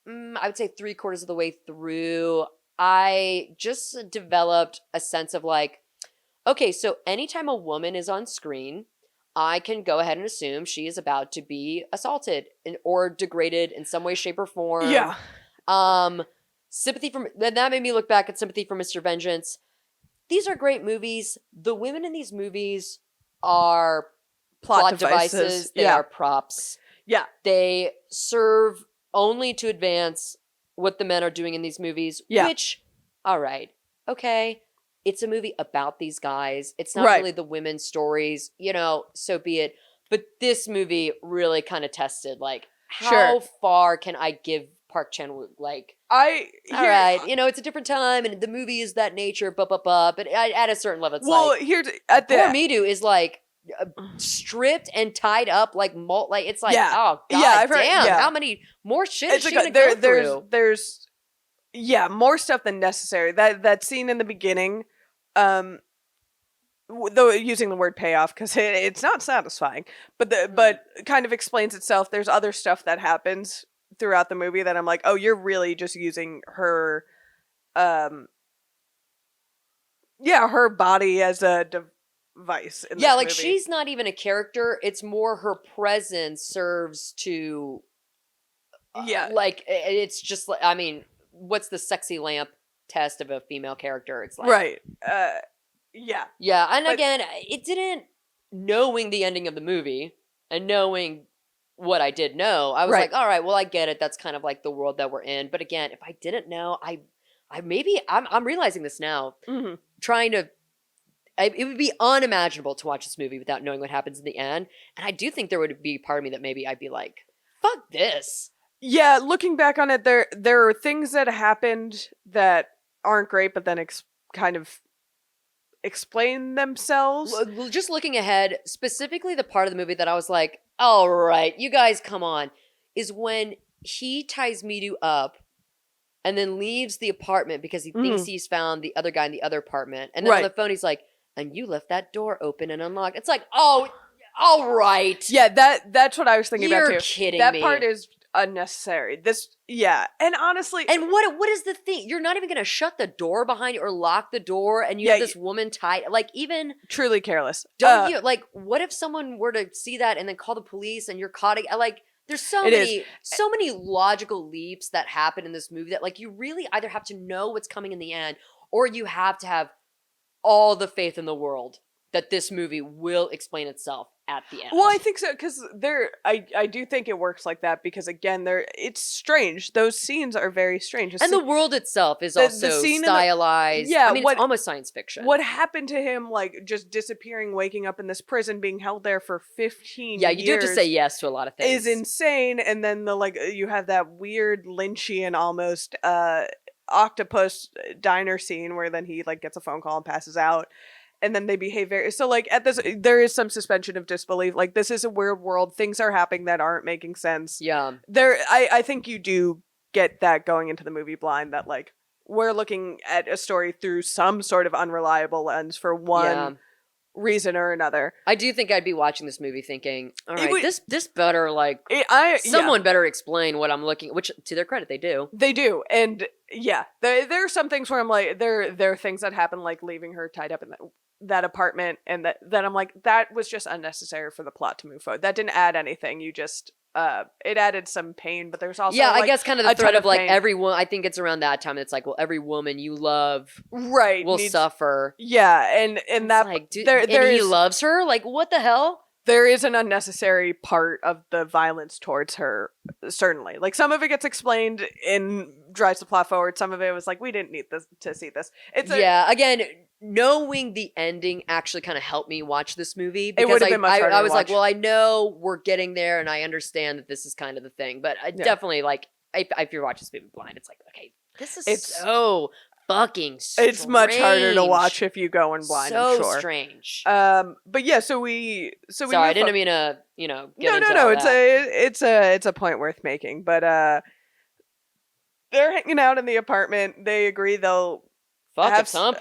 I would say 3/4 of the way through, I just developed a sense of okay, so anytime a woman is on screen, I can go ahead and assume she is about to be assaulted or degraded in some way, shape, or form. Yeah. That made me look back at Sympathy for Mr. Vengeance. These are great movies. The women in these movies are plot devices. They are props. Yeah. They serve only to advance what the men are doing in these movies, which, all right, okay. It's a movie about these guys. It's not really the women's stories, so be it. But this movie really kind of tested, how far can I give Park Chan-Wook? All right, it's a different time, and the movie is that nature, but at a certain level, it's here's at the poor Midu is stripped and tied up like it's like, Yeah. oh god, Yeah, I've heard- damn, yeah. how many more shit is It's she like gonna go through? there's more stuff than necessary. That scene in the beginning, though using the word payoff because it's not satisfying, but kind of explains itself. There's other stuff that happens throughout the movie that I'm like, oh, you're really just using her, her body as a device. In Yeah, this like movie. she's not even a character. It's more her presence serves to. Like it's just like, I mean, what's the sexy lamp test of a female character? It's like right. Yeah, and again, it didn't, knowing the ending of the movie and knowing what I did know, I was like, all right, well, I get it. That's kind of like the world that we're in. But again, if I didn't know, I'm realizing this now, trying to, it would be unimaginable to watch this movie without knowing what happens in the end. And I do think there would be part of me that maybe I'd be like, fuck this. Yeah, looking back on it, there are things that happened that aren't great, but then kind of explain themselves. Just looking ahead, specifically the part of the movie that I was like, all right, you guys come on, is when he ties Midu up and then leaves the apartment because he thinks he's found the other guy in the other apartment. And then on the phone, he's like, and you left that door open and unlocked. It's like, oh, all right. Yeah, that's what I was thinking about too. You're kidding me. That part is unnecessary. And honestly, and what is the thing? You're not even gonna shut the door behind you or lock the door, and you have this woman tied. Like, even truly careless. Don't you like? What if someone were to see that and then call the police, and you're caught? Like, there's so many logical leaps that happen in this movie that, like, you really either have to know what's coming in the end, or you have to have all the faith in the world that this movie will explain itself at the end. Well, I think so, because I do think it works like that, because again, it's strange. Those scenes are very strange. And the world itself is also stylized. I mean, it's almost science fiction. What happened to him, like, just disappearing, waking up in this prison, being held there for 15 years. Yeah, you do have to say yes to a lot of things. Is insane. And then you have that weird Lynchian almost octopus diner scene where then he, like, gets a phone call and passes out. And then they behave so, like, there is some suspension of disbelief. Like, this is a weird world. Things are happening that aren't making sense. Yeah. I think you do get that going into the movie blind, that, like, we're looking at a story through some sort of unreliable lens for one reason or another. I do think I'd be watching this movie thinking, all right, this better, like, someone better explain what I'm looking, which, to their credit, they do. They do. And, yeah, there are some things where I'm like, there are things that happen, like leaving her tied up in that apartment, and that I'm like, that was just unnecessary for the plot to move forward. That didn't add anything. You just it added some pain, but there's also I guess kind of the threat of like everyone. I think it's around that time. It's like, well, every woman you love will suffer. Yeah, and that like, he loves her. Like, what the hell? There is an unnecessary part of the violence towards her, certainly. Like, some of it gets explained and drives the plot forward. Some of it was like, we didn't need to see this. Again, knowing the ending actually kind of helped me watch this movie, because it would have been much harder I was to like, watch. well, I know we're getting there, and I understand that this is kind of the thing, but I definitely, like, if you're watching this movie blind, it's like, okay, this is so fucking strange. It's much harder to watch if you go in blind. So I'm sure. Strange. But yeah, so we. Sorry, I didn't mean to, get into no. all It's a point worth making. But they're hanging out in the apartment. They agree they'll fuck at some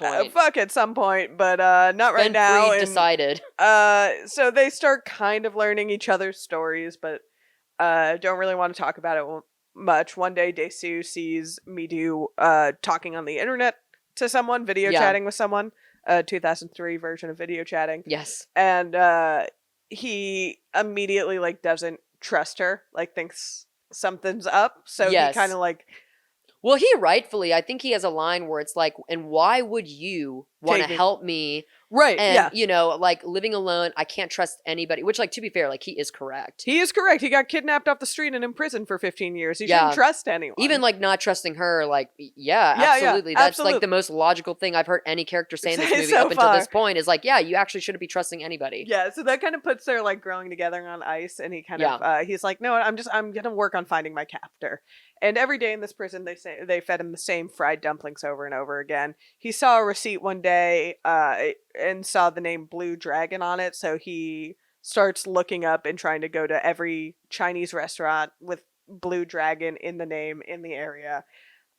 point. But not right now. Freed decided. So they start kind of learning each other's stories, but don't really want to talk about it much. One day, Dae-soo sees Midu talking on the internet to someone, video chatting with someone. 2003 version of video chatting. Yes. And he immediately, like, doesn't trust her, like, thinks something's up. So he kind of, like... Well, he rightfully, I think he has a line where it's like, and why would you want to help me? Right, and, like, living alone, I can't trust anybody. Which, like, to be fair, like, he is correct. He is correct. He got kidnapped off the street and imprisoned for 15 years. He shouldn't trust anyone. Even, like, not trusting her, like, absolutely. That's, like, the most logical thing I've heard any character say in this movie up until this point is, like, you actually shouldn't be trusting anybody. Yeah, so that kind of puts their, like, growing together on ice, and he kind of, he's like, no, I'm going to work on finding my captor. And every day in this prison, they fed him the same fried dumplings over and over again. He saw a receipt one day day and saw the name Blue Dragon on it, so he starts looking up and trying to go to every Chinese restaurant with Blue Dragon in the name in the area,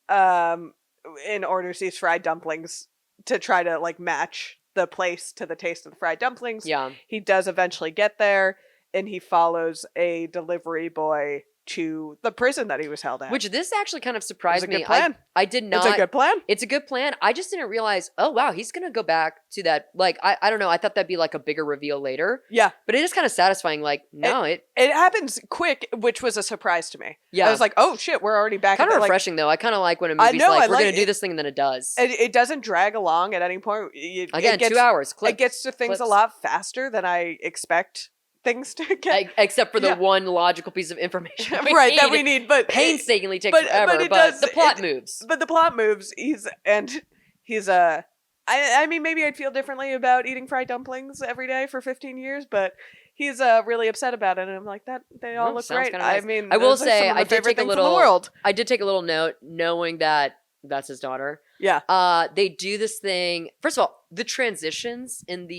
and orders these fried dumplings to try to like match the place to the taste of the fried dumplings. Yeah. He does eventually get there, and he follows a delivery boy to the prison that he was held at. Which this actually kind of surprised me. Good plan. I did not. It's a good plan. It's a good plan. I just didn't realize, oh wow, he's gonna go back to that. Like, I don't know. I thought that'd be like a bigger reveal later. Yeah. But it is kind of satisfying. Like, no, it happens quick, which was a surprise to me. Yeah. I was like, oh shit, we're already back. Kind of at refreshing though. I kind of like when a movie's like, we're gonna do this thing, and then it does. It doesn't drag along at any point. Again, 2 hours. It gets to things a lot faster than I expect things to get. Except for the one logical piece of information that we need, but painstakingly takes forever. But the plot moves. But the plot moves. He's I mean, maybe I'd feel differently about eating fried dumplings every day for 15 years, but he's really upset about it, and I'm like, that they all look great. Nice. I mean, I will say, I did take a little note knowing that that's his daughter. Yeah. They do this thing. First of all, the transitions in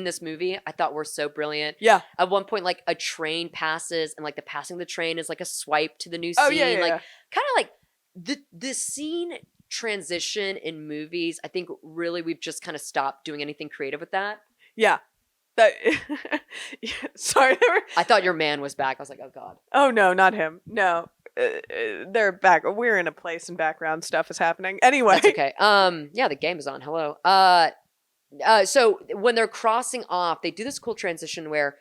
this movie I thought were so brilliant. Yeah. At one point, like a train passes, and like the passing of the train is like a swipe to the new scene. Yeah. Like kind of like the scene transition in movies. I think really we've just kind of stopped doing anything creative with that. Yeah. Sorry. I thought your man was back. I was like, oh god. Oh no, not him. No. They're back. We're in a place and background stuff is happening. Anyway. That's okay. Yeah, the game is on. Hello. So when they're crossing off, they do this cool transition where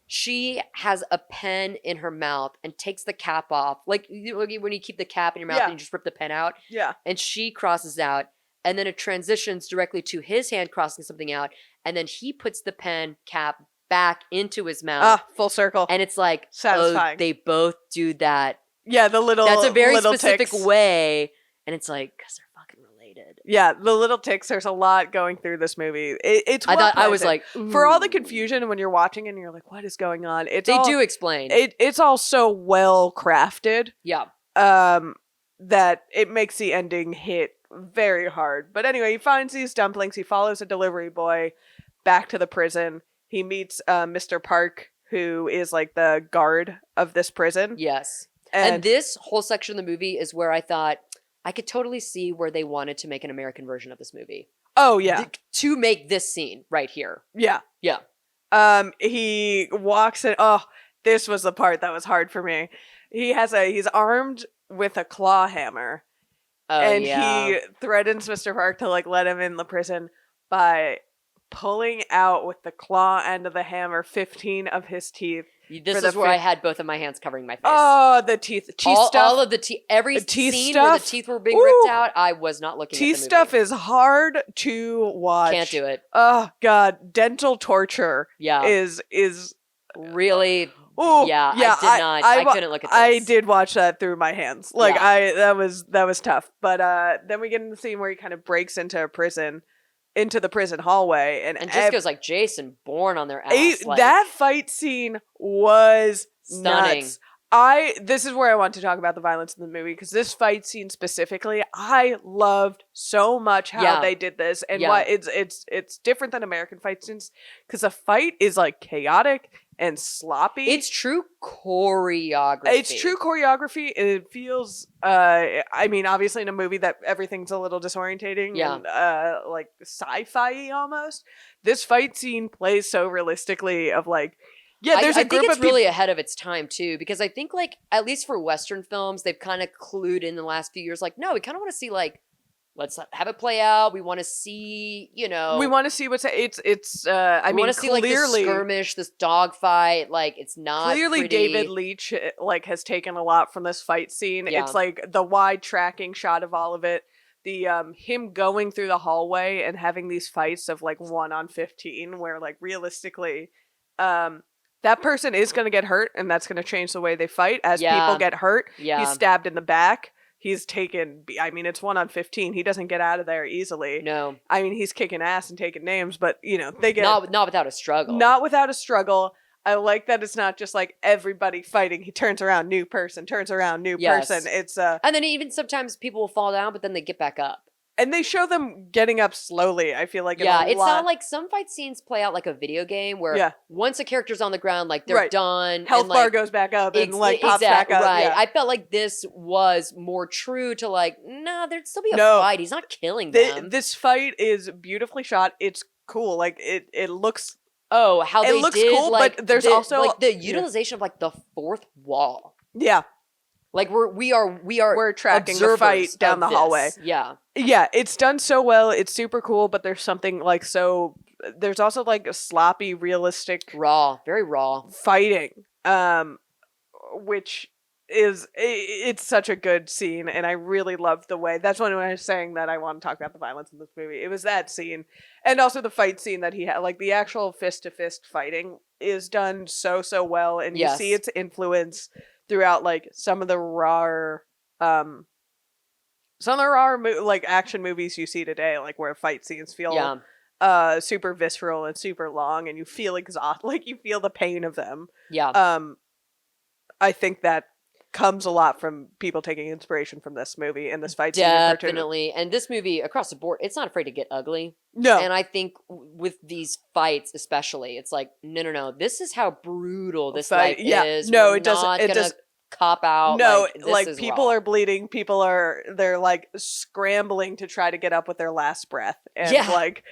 she has a pen in her mouth and takes the cap off. Like when you keep the cap in your mouth and you just rip the pen out. Yeah. And she crosses out, and then it transitions directly to his hand crossing something out, and then he puts the pen cap back into his mouth. Full circle. And it's like, satisfying. Oh, they both do that. Yeah, that's a very specific ticks. way. And it's like, because they're fucking related. Yeah, the little ticks. There's a lot going through this movie. It's. I was like, ooh. For all the confusion when you're watching and you're like, what is going on? They do explain. It's all so well crafted. Yeah. That it makes the ending hit very hard. But anyway, he finds these dumplings. He follows a delivery boy back to the prison. He meets Mr. Park, who is like the guard of this prison. Yes. And this whole section of the movie is where I thought I could totally see where they wanted to make an American version of this movie. Oh, yeah. To make this scene right here. Yeah. Yeah. He walks in. Oh, this was the part that was hard for me. He's armed with a claw hammer. And he threatens Mr. Park to like let him in the prison by pulling out with the claw end of the hammer 15 of his teeth. This is where I had both of my hands covering my face. Oh, the teeth stuff. All of the teeth. Every teeth scene stuff. where the teeth were being ripped out, I was not looking at the movie. Teeth stuff is hard to watch. Can't do it. Oh, God. Dental torture is really... Ooh, yeah, I couldn't look at this. I did watch that through my hands. Like, that was tough. But then we get in the scene where he kind of breaks into the prison hallway, and just goes like Jason Bourne on their ass. That fight scene was stunning. Nuts. This is where I want to talk about the violence in the movie, because this fight scene specifically, I loved so much how they did this, and why it's different than American fight scenes, because the fight is like chaotic and sloppy. It's true choreography. It feels, I mean, obviously in a movie that everything's a little disorientating and like sci-fi almost. This fight scene plays so realistically of like, there's I think it's really ahead of its time too, because I think like, at least for Western films, they've kind of clued in the last few years, like, no, we kind of want to see like, let's have it play out. We want to see, we want to see what's I mean, want to see like this skirmish, this dogfight. Like, it's not clearly pretty. David Leitch like has taken a lot from this fight scene. Yeah. It's like the wide tracking shot of all of it. The him going through the hallway and having these fights of like 1-on-15, where like realistically, that person is going to get hurt, and that's going to change the way they fight as people get hurt. Yeah. He's stabbed in the back. He's taken, I mean, it's 1-on-15. He doesn't get out of there easily. No. I mean, he's kicking ass and taking names, but, they get... Not without a struggle. Not without a struggle. I like that it's not just like everybody fighting. He turns around, new person, turns around, new person. It's... And then even sometimes people will fall down, but then they get back up. And they show them getting up slowly, I feel like. Yeah, it's not like some fight scenes play out like a video game where once a character's on the ground, like they're done. Health and, bar goes back up and like pops back up. Right. Yeah. I felt like this was more true to like, nah, there'd still be a fight. He's not killing them. This fight is beautifully shot. It's cool. Like it looks... Oh, how they looks did, cool, like, but there's also... like the utilization of like the fourth wall. Yeah. Like we're tracking the fight down the hallway. Yeah. Yeah, it's done so well. It's super cool, but there's something like there's also like a sloppy, realistic, very raw fighting, which it's such a good scene, and I really love the way. That's when I was saying that I want to talk about the violence in this movie. It was that scene, and also the fight scene that he had. Like the actual fist to fist fighting is done so well, and you see its influence throughout like some of the raw like action movies you see today, like where fight scenes feel super visceral and super long, and you feel exhausted, like you feel the pain of them. I think that comes a lot from people taking inspiration from this movie and this fight scene. Definitely. And this movie across the board, it's not afraid to get ugly. No. And I think with these fights especially, it's like, no, this is how brutal this life is. No, We're it doesn't. not It gonna does cop out. No, like people raw. are bleeding. They're like scrambling to try to get up with their last breath. And like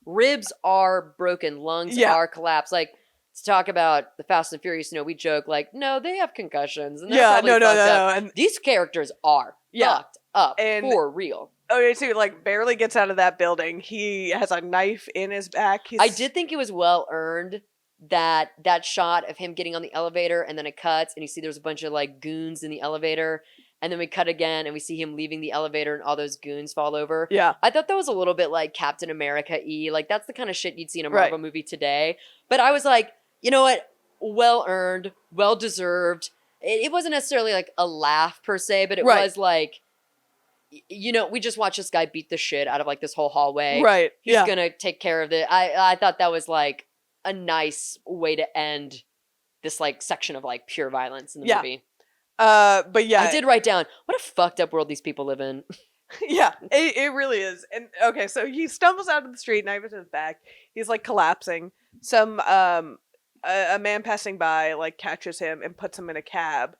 ribs are broken, lungs are collapsed. Like, to talk about the Fast and Furious, we joke like, no, they have concussions. And they're probably fucked up. And these characters are fucked up and for real. Okay, so like barely gets out of that building. He has a knife in his back. I did think it was well earned that shot of him getting on the elevator, and then it cuts, and you see there's a bunch of like goons in the elevator, and then we cut again, and we see him leaving the elevator, and all those goons fall over. Yeah, I thought that was a little bit like Captain America-y. Like that's the kind of shit you'd see in a Marvel movie today. But I was like, you know what? Well earned, well deserved. It wasn't necessarily like a laugh per se, but it was like, we just watched this guy beat the shit out of like this whole hallway. Right. He's gonna take care of it. I thought that was like a nice way to end this like section of like pure violence in the movie. But I did write down what a fucked up world these people live in. Yeah, it really is. And okay, so he stumbles out of the street, knife in his back. He's like collapsing. Some a man passing by like catches him and puts him in a cab.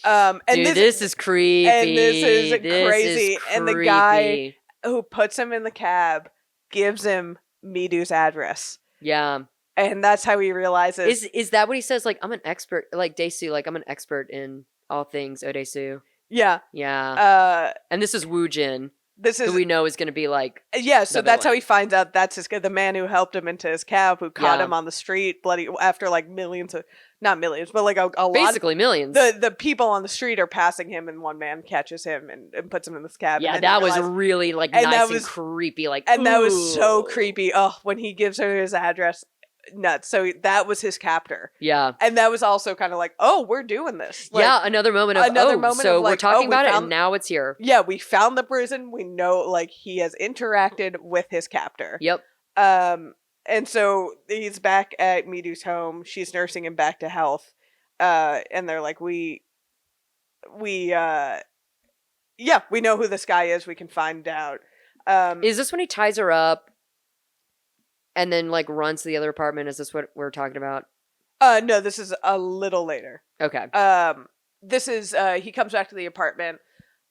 And dude, this is creepy. And this is crazy. And the guy who puts him in the cab gives him Midu's address. Yeah. And that's how he realizes. Is that what he says? Like, I'm an expert, like Daesu, like I'm an expert in all things Odesu. Yeah. Yeah. And this is Woojin. Who we know is going to be like... Yeah, so that's how he finds out that's the man who helped him into his cab, who caught him on the street, bloody, after like millions of... Not millions, but like a lot... Basically millions. The people on the street are passing him, and one man catches him and puts him in this cab. Yeah, that was really like nice and creepy. Like, and that was so creepy. Oh, when he gives her his address... Nuts. So that was his captor. Yeah. And that was also kind of like, oh, we're doing this. Like, yeah, another moment of, so we're talking about it and now it's here. Yeah, we found the prison. We know, like, he has interacted with his captor. Yep. And so he's back at Midu's home. She's nursing him back to health. And they're like, we know who this guy is. We can find out. Is this when he ties her up? And then, like, runs to the other apartment? Is this what we're talking about? No, this is a little later. Okay. This is, he comes back to the apartment.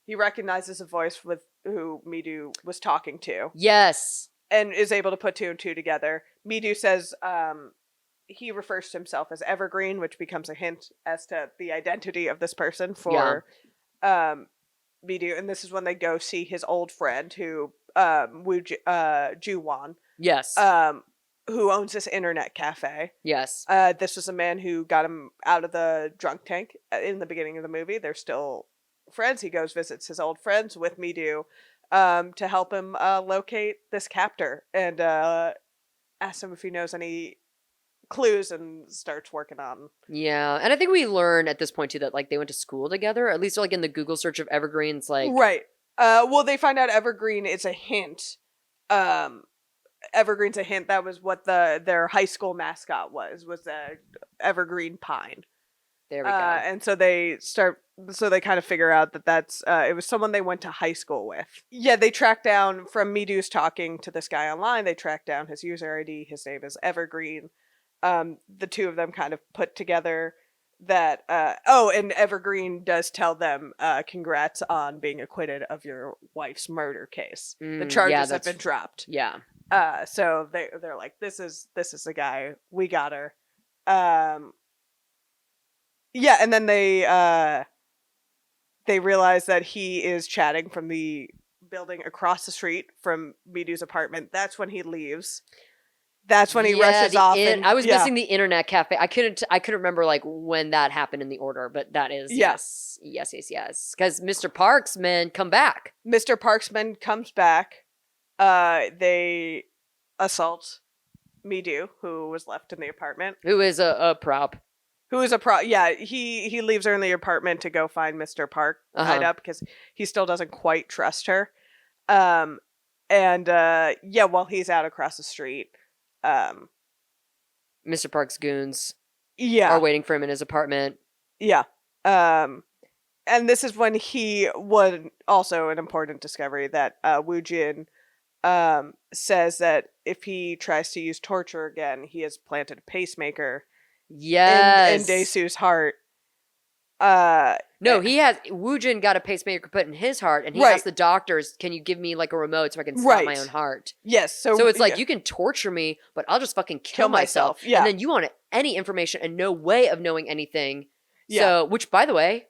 He recognizes a voice with who Midu was talking to. Yes. And is able to put two and two together. Midu says, he refers to himself as Evergreen, which becomes a hint as to the identity of this person for Midu. And this is when they go see his old friend who, Ju-won. Yes. Who owns this internet cafe. Yes. This was a man who got him out of the drunk tank in the beginning of the movie. They're still friends. He goes, visits his old friends with Midu to help him locate this captor and asks him if he knows any clues and starts working on. Yeah. And I think we learn at this point too that like they went to school together, at least like in the Google search of Evergreen's like. Right. Well, they find out Evergreen is a hint. Evergreen's a hint. That was what their high school mascot was a evergreen pine. There we go. And so they kind of figure out that that's, it was someone they went to high school with. Yeah, they track down, from Midu's talking to this guy online, they track down his user ID. His name is Evergreen. The two of them kind of put together that, and Evergreen does tell them, congrats on being acquitted of your wife's murder case. The charges have been dropped. Yeah. So they're like, this is the guy. We got her. Yeah, and then they realize that he is chatting from the building across the street from Midu's apartment. That's when he leaves. That's when he rushes off. I was missing the internet cafe. I couldn't remember like when that happened in the order, but that is yes. Because Mr. Park's men come back. Mr. Park's men comes back. They assault Midu, who was left in the apartment. Who is a prop. Yeah, he leaves her in the apartment to go find Mr. Park tied up because he still doesn't quite trust her. While he's out across the street, Mr. Park's goons are waiting for him in his apartment. Yeah. And this is when also an important discovery that Woo Jin says that if he tries to use torture again, he has planted a pacemaker in Dae-soo's heart. No, Woo Jin got a pacemaker put in his heart, and he asked the doctors, can you give me like a remote so I can stop my own heart? Yes. So it's like, you can torture me, but I'll just fucking kill myself. Yeah. And then you want any information and no way of knowing anything. Yeah. So, which by the way,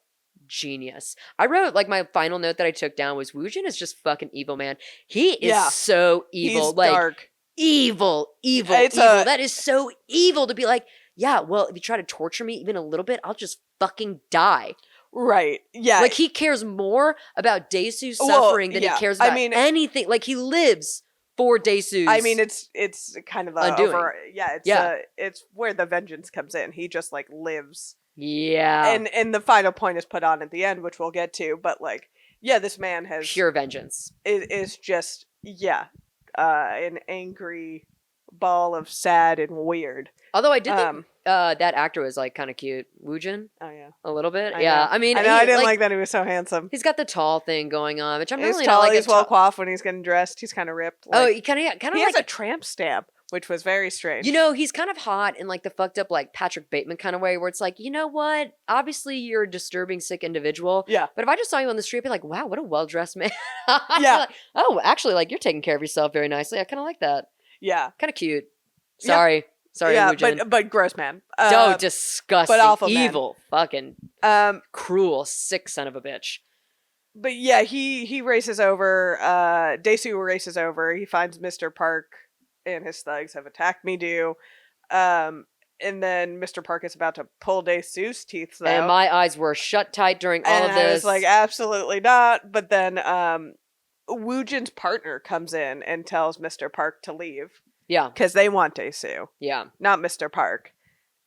genius. I wrote like my final note that I took down was Woo Jin is just fucking evil, man. He is so evil. He's like dark. Evil. That is so evil to be like, yeah, well, if you try to torture me even a little bit, I'll just fucking die. Right. Yeah. Like, he cares more about Dae-soo's suffering than he cares about anything. Like, he lives for Dae-soo's. I mean, it's kind of it's where the vengeance comes in. He just like lives. Yeah. And the final point is put on at the end, which we'll get to, but like, yeah, this man has pure vengeance. Is just an angry ball of sad and weird. Although I did think that actor was like kind of cute. Woo Jin? Oh yeah. A little bit. I Yeah. know. I mean, I didn't like that he was so handsome. He's got the tall thing going on, which I'm really he's tall, not like. He's well coiffed when he's getting dressed. He's kind of ripped. Like, he kind of he has a tramp stamp, which was very strange. You know, he's kind of hot in like the fucked up like Patrick Bateman kind of way, where it's like, you know what? Obviously, you're a disturbing, sick individual. Yeah. But if I just saw you on the street, I'd be like, wow, what a well dressed man. Yeah. Like, oh, actually, like you're taking care of yourself very nicely. I kind of like that. Yeah. Kind of cute. Sorry. Sorry, yeah, Woo Jin. but gross man. Disgusting, but awful evil, man. fucking, cruel, sick son of a bitch. But yeah, he races over. Dae-soo races over. He finds Mr. Park and his thugs have attacked Midu. And then Mr. Park is about to pull Dae-soo's teeth out. And my eyes were shut tight during all of this. I was like, absolutely not. But then Woo Jin's partner comes in and tells Mr. Park to leave. Yeah. Because they want Dae-soo. Yeah. Not Mr. Park.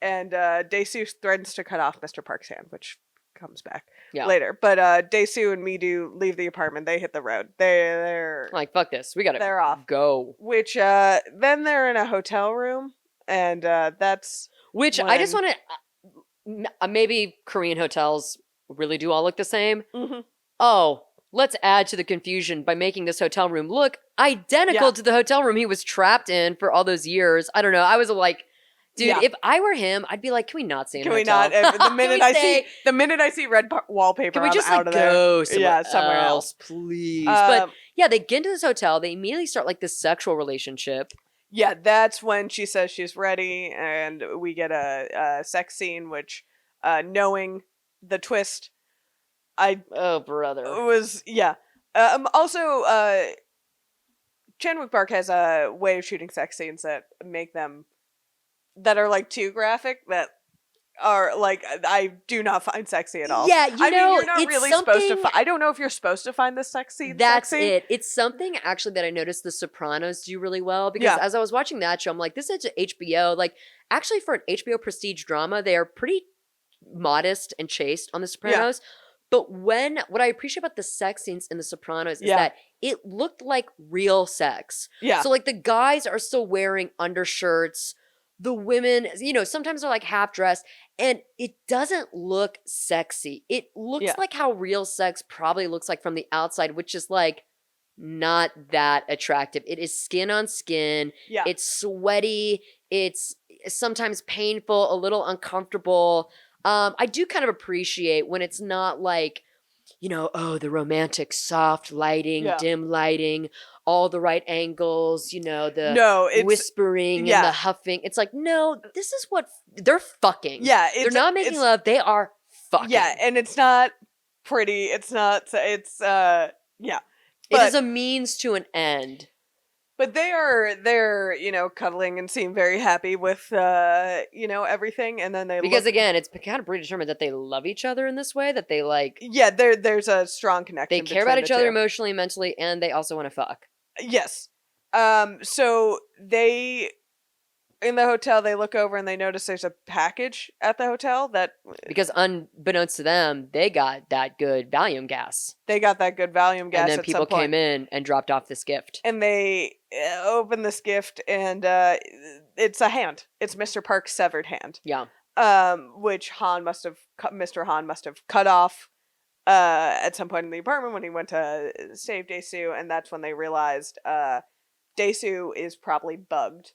And Dae-soo threatens to cut off Mr. Park's hand, which comes back later. But Dae-soo and Midu leave the apartment. They hit the road. They're like, fuck this. We gotta they're off. Go. Which then they're in a hotel room. And that's which I just want to maybe Korean hotels really do all look the same. Mm-hmm. Oh, let's add to the confusion by making this hotel room look identical to the hotel room he was trapped in for all those years. I don't know. I was like, dude, if I were him, I'd be like, can we not stay in a hotel? Can we not? The minute I see red wallpaper, can we just out like of go there. Somewhere else, please. But yeah, they get into this hotel. They immediately start like this sexual relationship. Yeah, that's when she says she's ready, and we get a sex scene, which, knowing the twist, was also Chan-Wook Park has a way of shooting sex scenes that are like too graphic, that are like, I do not find sexy at all. Yeah, I mean, you're not really supposed to I don't know if you're supposed to find this sex scene sexy. It. It's something actually that I noticed The Sopranos do really well, because as I was watching that show, I'm like, this is HBO. Like, actually for an HBO prestige drama, they are pretty modest and chaste on The Sopranos. Yeah. But what I appreciate about the sex scenes in The Sopranos is that it looked like real sex. Yeah. So like the guys are still wearing undershirts. the women, you know, sometimes they're like half dressed and it doesn't look sexy. It looks like how real sex probably looks like from the outside, which is like not that attractive. It is skin on skin. Yeah. It's sweaty. It's sometimes painful, a little uncomfortable. I do kind of appreciate when it's not like, you know, oh, the romantic soft lighting, dim lighting, all the right angles, you know, the whispering and the huffing. It's like, no, this is what they're fucking. Yeah. They're not making love. They are fucking. Yeah. And it's not pretty. It's not, yeah. But, it is a means to an end. But they're, you know, cuddling and seem very happy with, you know, everything. And then because again, it's kind of predetermined that they love each other in this way, that they like. Yeah, there's a strong connection. They care about each other emotionally, mentally, and they also want to fuck. Yes. So they, in the hotel, they look over and they notice there's a package at the hotel that. Because unbeknownst to them, they got that good Valium gas. They got that good Valium gas. And then people came in and dropped off this gift. And they open this gift and it's a hand. It's Mr. Park's severed hand. Yeah. Which Mr. Han must have cut off at some point in the apartment when he went to save Dae-soo, and that's when they realized Dae-soo is probably bugged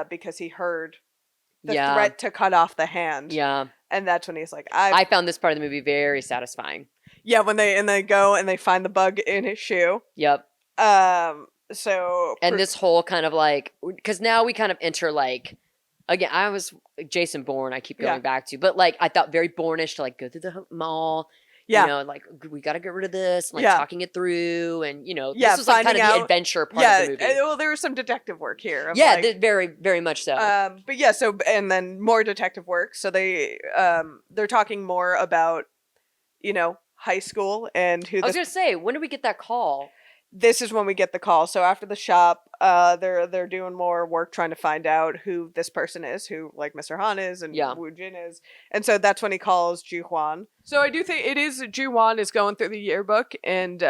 because he heard the threat to cut off the hand. Yeah. And that's when he's like, I found this part of the movie very satisfying. Yeah, when they go and they find the bug in his shoe. Yep. So and this whole kind of like, because now we kind of enter like, again, I was Jason Bourne. I keep going back to, but like I thought very Bourne-ish to like go through the mall. Yeah. You know, like, we got to get rid of this, like, talking it through, and, you know, this was, like, kind of the adventure part of the movie. Well, there was some detective work here. Yeah, like, very, very much so. But, yeah, so, and then more detective work. So they're talking more about, you know, high school and who I was going to say, when did we get that call? This is when we get the call. So after the shop, they're doing more work trying to find out who this person is, who like Mr. Han is and Woo Jin is. And so that's when he calls Ju Hwan. So I do think it is Ju Hwan is going through the yearbook and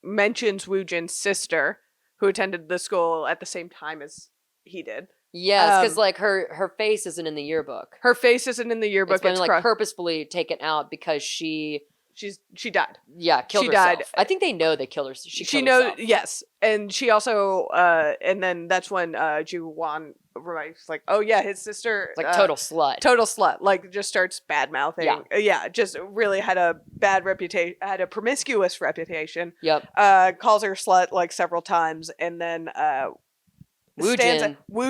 mentions Woo Jin's sister, who attended the school at the same time as he did. Yes, because like her face isn't in the yearbook. Her face isn't in the yearbook. It's been like purposefully taken out because she died. Yeah, killed herself. I think they know they killed her. She knows. Herself. Yes, and she also. And then that's when Ju Hwan reminds, like, oh yeah, his sister, like total slut, like just starts bad mouthing. Yeah, just really had a bad reputation, had a promiscuous reputation. Yep. Calls her slut like several times, and then Woo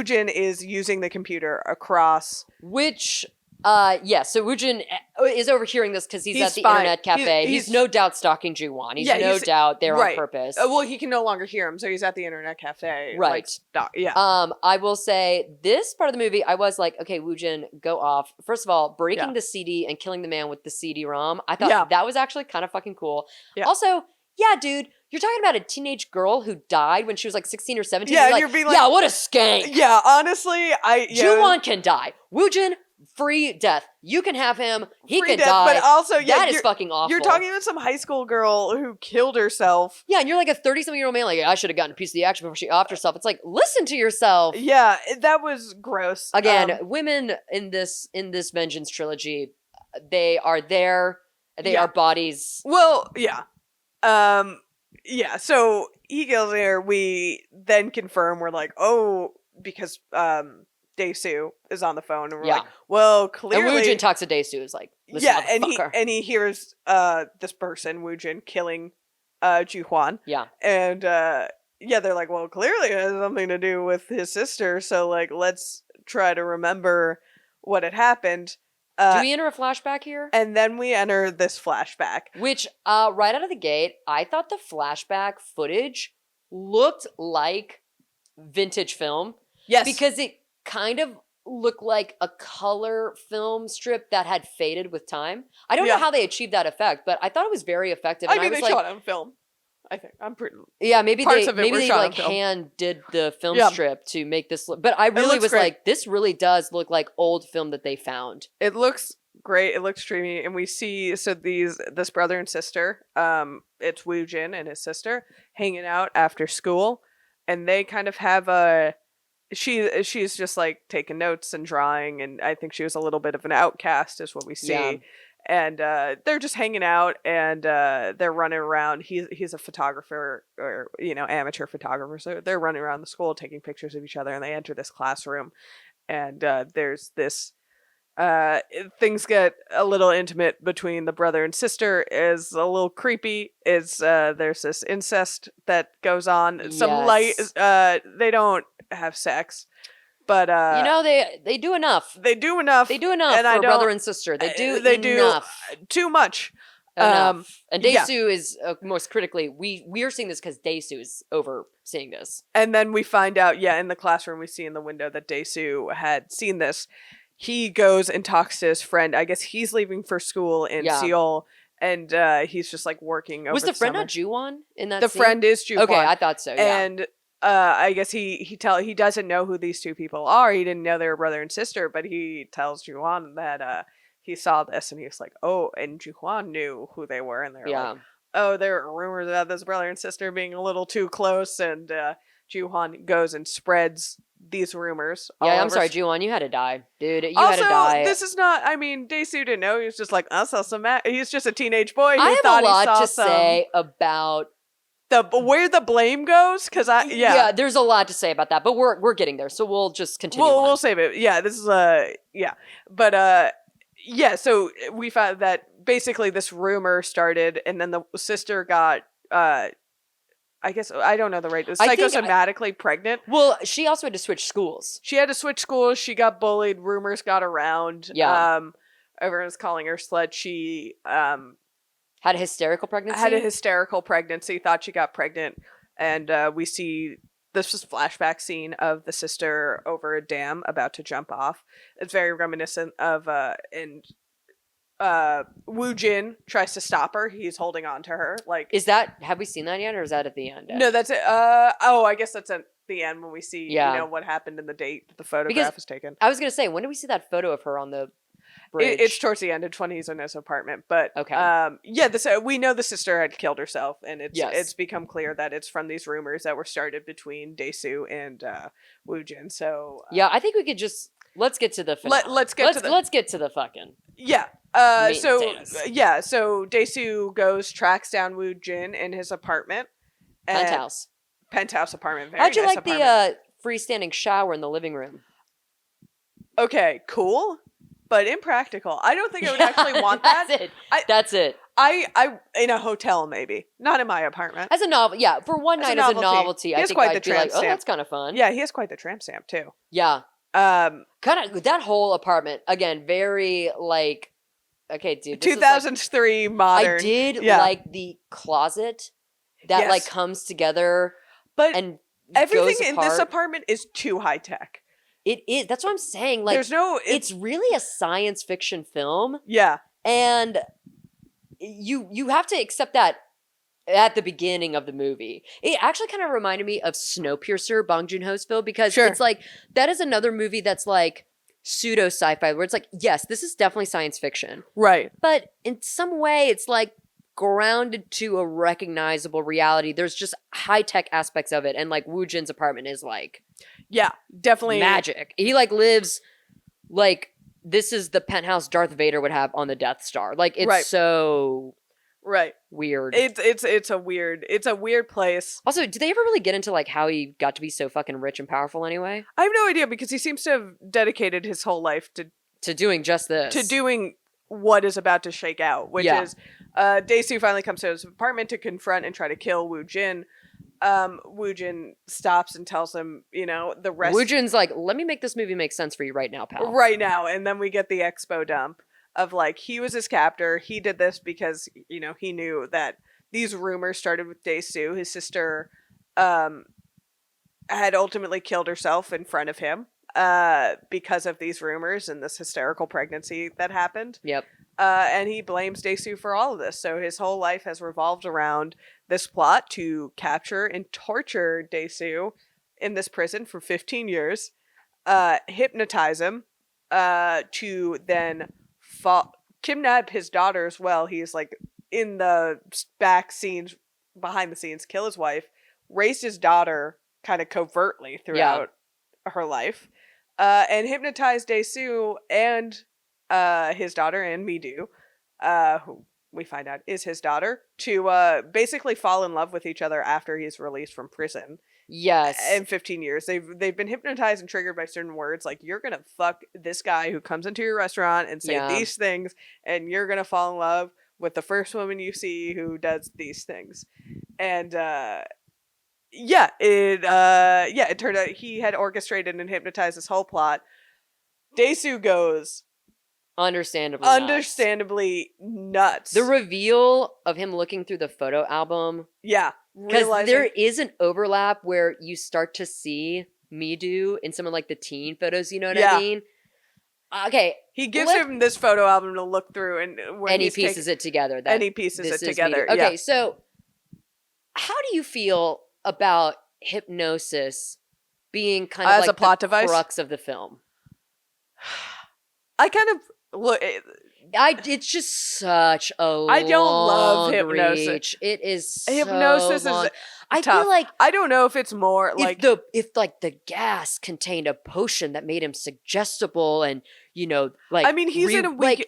Jin is using the computer across which. So Woo Jin is overhearing this because he's at the internet cafe. He's no doubt stalking Ju Hwan. He's no doubt there on purpose. Well, he can no longer hear him, so he's at the internet cafe. Right. Like, I will say this part of the movie, I was like, okay, Woo Jin, go off. First of all, breaking the CD and killing the man with the CD-ROM. I thought that was actually kind of fucking cool. Yeah. Also, yeah, dude, you're talking about a teenage girl who died when she was like 16 or 17. Yeah, and you're being like, yeah, what a skank. Yeah, honestly, Ju Hwan can die. Woo Jin, free death. You can have him. He can die. But also, that is fucking awful. You're talking about some high school girl who killed herself. Yeah, and you're like a 30-something-year-old man. Like, I should have gotten a piece of the action before she offed herself. It's like, listen to yourself. Yeah, that was gross. Again, women in this Vengeance trilogy, they are there. They are bodies. Well, yeah. Yeah, so he kills her. We then confirm, we're like, oh, because Dae-soo is on the phone, and we're like, well, clearly. And Woo Jin talks to Dae-soo, is like, listen, and he hears this person, Woo Jin, killing Ju Hwan. Yeah. And they're like, well, clearly it has something to do with his sister, so like, let's try to remember what had happened. Do we enter a flashback here? And then we enter this flashback. Which, right out of the gate, I thought the flashback footage looked like vintage film. Yes. Because it kind of looked like a color film strip that had faded with time. I don't know how they achieved that effect, but I thought it was very effective. I mean, they shot on film. I think I'm pretty. Yeah, maybe they like hand did the film strip to make this look. But I really was like, this really does look like old film that they found. It looks great. It looks dreamy, and we see this brother and sister. It's Woo Jin and his sister hanging out after school, and they kind of have a she's just like taking notes and drawing, and I think she was a little bit of an outcast is what we see. Yeah. And they're just hanging out, and they're running around. He's a photographer, or amateur photographer, so they're running around the school taking pictures of each other, and they enter this classroom, and there's this things get a little intimate between the brother and sister. Is a little creepy. Is there's this incest that goes on. Some light. They don't have sex, but they do enough. They do enough. They do enough and for brother and sister. They do enough. Too much. Enough. And Dae-soo is most critically. We are seeing this because Dae-soo is overseeing this. And then we find out, in the classroom, we see in the window that Dae-soo had seen this. He goes and talks to his friend. I guess he's leaving for school in Seoul, and he's just like working over Was the friend summer. not Ju-won in that The scene? friend is Ju-won. Okay, I thought so, yeah. And I guess he doesn't know who these two people are. He didn't know they were brother and sister, but he tells Ju-won that he saw this, and he's like, oh, and Ju-won knew who they were, and they're like, oh, there are rumors about this brother and sister being a little too close, and Ju-won goes and spreads these rumors. I'm sorry, Ju-won, you had to die, dude. You also, had to die. This is not. I mean, Dae-soo didn't know. He was just like, I saw some. He's just a teenage boy. I have a lot to say about where the blame goes, because there's a lot to say about that, but we're getting there, so we'll just continue. We'll save it. Yeah, this is but so we found that basically this rumor started, and then the sister got I guess, I don't know the right, psychosomatically pregnant. Well, she also had to switch schools. She had to switch schools. She got bullied. Rumors got around. Yeah. Everyone was calling her slut. She had a hysterical pregnancy. Thought she got pregnant. And we see this was flashback scene of the sister over a dam about to jump off. It's very reminiscent of Woo Jin tries to stop her. He's holding on to her. Like, have we seen that yet, or is that at the end? No, that's it. I guess that's at the end when we see what happened in the date that the photograph was taken. I was gonna say, when did we see that photo of her on the bridge? It's towards the end when he's in his apartment. But okay, we know the sister had killed herself, and it's become clear that it's from these rumors that were started between Dae-soo and Woo Jin. So I think we could just let's get to the finale. Let's get to the fucking So Dae-soo tracks down Woo Jin in his apartment. Penthouse apartment. Very How'd you nice like apartment. The freestanding shower in the living room? Okay, cool, but impractical. I don't think I would actually want that. That's it. I in a hotel maybe, not in my apartment. As a novel, for one night as a novelty, I think I'd be like, oh, that's kind of fun. Yeah, he has quite the tramp stamp too. Yeah. Kind of that whole apartment again, very like. Okay, dude. 2003 modern. I did like the closet that like comes together, but and everything in this apartment is too high tech. It is. That's what I'm saying. Like, it's really a science fiction film. Yeah, and you have to accept that at the beginning of the movie. It actually kind of reminded me of Snowpiercer, Bong Joon-ho's film, because it's like that is another movie that's like pseudo sci-fi where it's like, yes, this is definitely science fiction, right, but in some way it's like grounded to a recognizable reality. There's just high-tech aspects of it, and like Woo Jin's apartment is like definitely magic. He like lives like this is the penthouse Darth Vader would have on the Death Star. Like, it's so weird. It's a weird place. Also, did they ever really get into like how he got to be so fucking rich and powerful anyway? I have no idea, because he seems to have dedicated his whole life to doing just this. To doing what is about to shake out, which is Dae-soo finally comes to his apartment to confront and try to kill Woo Jin. Woo Jin stops and tells him, the rest. Woo Jin's like, let me make this movie make sense for you right now, pal. Right now. And then we get the expo dump of like, he was his captor. He did this because, he knew that these rumors started with Dae-soo. His sister had ultimately killed herself in front of him because of these rumors and this hysterical pregnancy that happened. Yep. And he blames Dae-soo for all of this. So his whole life has revolved around this plot to capture and torture Dae-soo in this prison for 15 years, hypnotize him, to then kidnap his daughter as well. He's like in the back scenes, behind the scenes, kill his wife, raised his daughter kind of covertly throughout her life, and hypnotize Dae-soo and his daughter and Mi-do, who we find out is his daughter, to basically fall in love with each other after he's released from prison. Yes. In 15 years. They've been hypnotized and triggered by certain words, like, you're gonna fuck this guy who comes into your restaurant and say these things, and you're gonna fall in love with the first woman you see who does these things. And it turned out he had orchestrated and hypnotized this whole plot. Dae-soo goes understandably nuts. The reveal of him looking through the photo album. Yeah. Because there is an overlap where you start to see Mi-do in some of like the teen photos, you know what I mean? Okay. He gives him this photo album to look through, and he pieces it together. And he pieces it together. Mi-do. Okay, so how do you feel about hypnosis being kind of as like a plot the device? Crux of the film? I kind of look. It's just such a I don't love long hypnosis. reach. It is so hypnosis long. is I tough. feel like I don't know if it's more like if the gas contained a potion that made him suggestible, and like I mean he's in a week,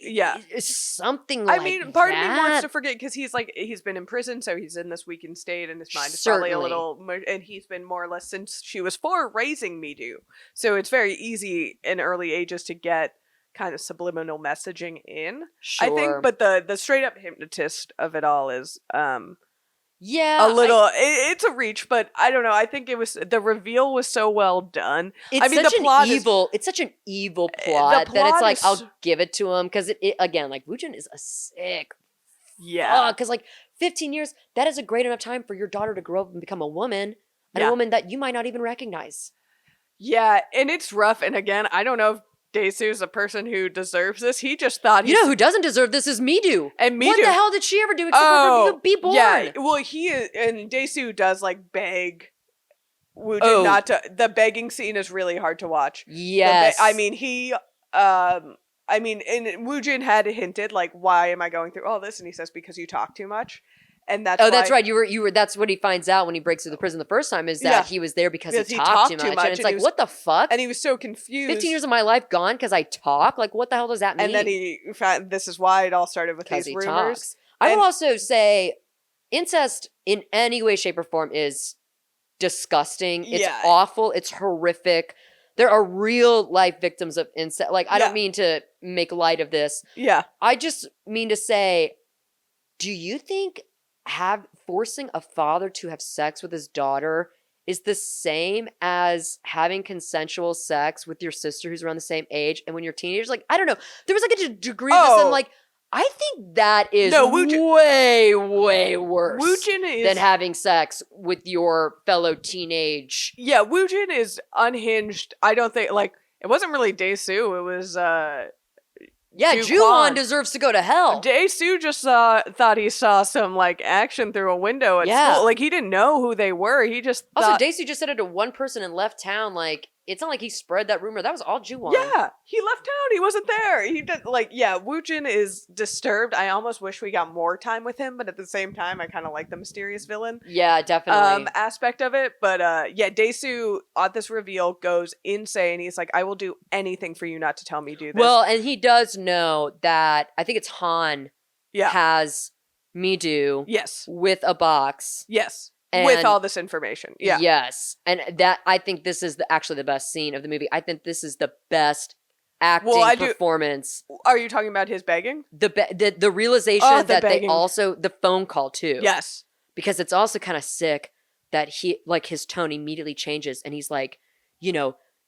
something like I mean part that. of me wants to forget because he's been in prison, so he's in this weakened state, and his mind is probably a little, and he's been more or less since she was 4 raising Mi-do, so it's very easy in early ages to get kind of subliminal messaging in. Sure. I think, but the straight up hypnotist of it all is a little it's a reach, but I don't know. I think the reveal was so well done. It's such an evil plot that it's like I'll give it to him because it again, like, Woojin is a sick because like 15 years, that is a great enough time for your daughter to grow up and become a woman, and a woman that you might not even recognize. Yeah, and it's rough. And again, I don't know if Dae-soo's a person who deserves this. He just thought you know who doesn't deserve this is Mi-do. And Mi-do, what the hell did she ever do except for be born? Yeah, well, and Dae-soo does like beg Woojin not to. The begging scene is really hard to watch. Yes, and Woojin had hinted like, why am I going through all this? And he says, because you talk too much. And that's that's right. You were. That's what he finds out when he breaks through the prison the first time. Is that he was there because he talked too much. And it's like, what the fuck? And he was so confused. 15 years of my life gone because I talk. Like, what the hell does that mean? And then he found this is why it all started with these rumors. Talks. I will also say, incest in any way, shape, or form is disgusting. It's awful. It's horrific. There are real life victims of incest. Like, I don't mean to make light of this. Yeah. I just mean to say, do you think forcing a father to have sex with his daughter is the same as having consensual sex with your sister who's around the same age? And when you're teenagers, like, I don't know, there was like a degree of this, and like, I think that is way, way worse than having sex with your fellow teenage. Yeah, Woojin is unhinged. I don't think, like, it wasn't really Dae-soo, it was Ju-hwan deserves to go to hell. Dae-soo just thought he saw some like action through a window at school. Like, he didn't know who they were. He just also Dae-soo just said it to one person and left town. Like, it's not like he spread that rumor. That was all Ju-hwan. Yeah, he left town. He wasn't there. He did Woojin is disturbed. I almost wish we got more time with him, but at the same time, I kind of like the mysterious villain. Yeah, definitely. Aspect of it. But Dae-soo at this reveal goes insane. He's like, I will do anything for you not to tell me do this. Well, and he does know that I think it's Han has Mi-do with a box. Yes. With all this information. Yeah. Yes. And that, I think this is actually the best scene of the movie. I think this is the best acting performance. Are you talking about his begging? The realization that they also, the phone call too. Yes. Because it's also kind of sick that his tone immediately changes, and he's like,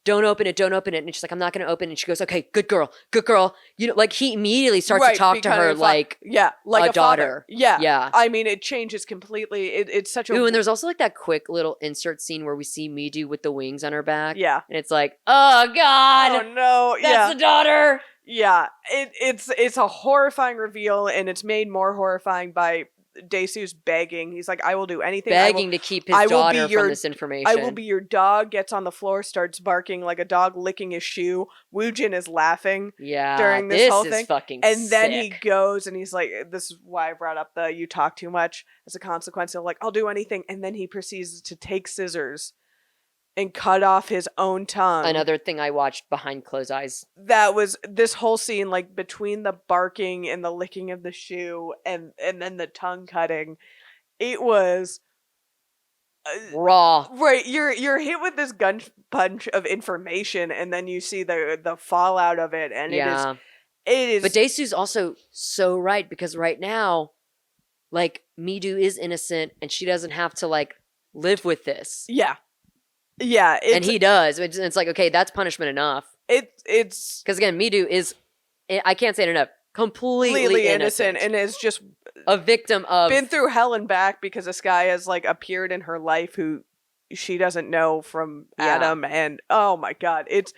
don't open it. And she's like, I'm not going to open it. And she goes, okay, good girl. Like, he immediately starts to talk to her like a daughter. Yeah. I mean, it changes completely. It's such a... Ooh, and there's also like that quick little insert scene where we see Mi-do with the wings on her back. Yeah. And it's like, oh God. Oh no. That's the daughter. Yeah. It's a horrifying reveal, and it's made more horrifying by Dae-soo's begging. He's like, I will do anything. Begging to keep his daughter from this information. I will be your dog. Gets on the floor, starts barking like a dog licking his shoe. Woojin is laughing during this whole thing. Fucking and then sick. he goes and he's like, this is why I brought up the you talk too much as a consequence of like, I'll do anything. And then he proceeds to take scissors and cut off his own tongue. Another thing I watched behind closed eyes. That was this whole scene, like between the barking and the licking of the shoe and then the tongue cutting. It was raw. Right, you're hit with this gun punch of information, and then you see the fallout of it, and it is. But Dae-soo's also so right, because right now, like, Mi-do is innocent, and she doesn't have to like live with this. Yeah, and he does. It's like, okay, that's punishment enough. It's because again, Mi-do is, I can't say it enough, completely innocent, and is just a victim of, been through hell and back because this guy has like appeared in her life who she doesn't know from Adam, and oh my god, it's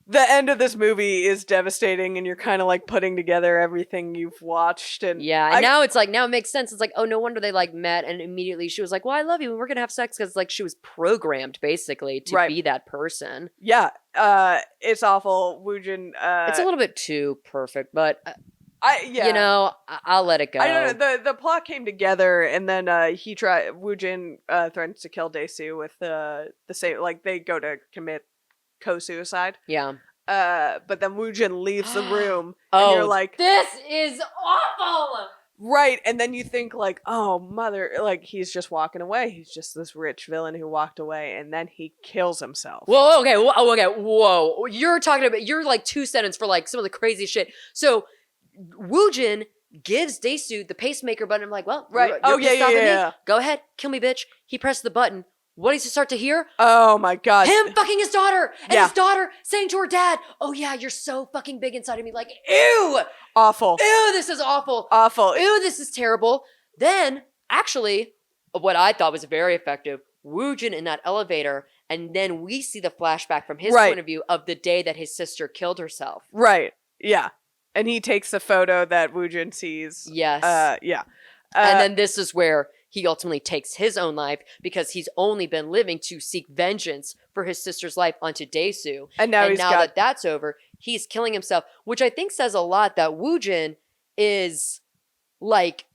the end of this movie is devastating, and you're kind of like putting together everything you've watched, and now it's like, now it makes sense. It's like, oh, no wonder they like met, and immediately she was like, well, I love you, and we're gonna have sex, because like she was programmed basically to be that person. It's awful. Woojin, it's a little bit too perfect, but you know, I'll let it go. I don't know. The plot came together, and then Woojin threatens to kill Dae-soo with the same, like they go to commit co-suicide. Yeah. But then Woojin leaves the room, and you're like, this is awful. Right, and then you think like, oh mother, like he's just walking away. He's just this rich villain who walked away, and then he kills himself. Whoa, okay, whoa. You're talking about, you're like 2 sentences for like some of the crazy shit. So Woojin gives Dae-soo the pacemaker button. I'm like, well, right. You're pissed off at me? Go ahead, kill me, bitch. He pressed the button. What does he start to hear? Oh my god. Him fucking his daughter! And his daughter saying to her dad, oh yeah, you're so fucking big inside of me. Like, ew! Awful. Ew, this is awful. Awful. Ew, this is terrible. Then, actually, what I thought was very effective, Woojin in that elevator, and then we see the flashback from his point of view of the day that his sister killed herself. Right. Yeah. And he takes the photo that Woojin sees. Yes. And then this is where he ultimately takes his own life, because he's only been living to seek vengeance for his sister's life onto Dae-soo. And now that that's over, he's killing himself, which I think says a lot that Woojin is like,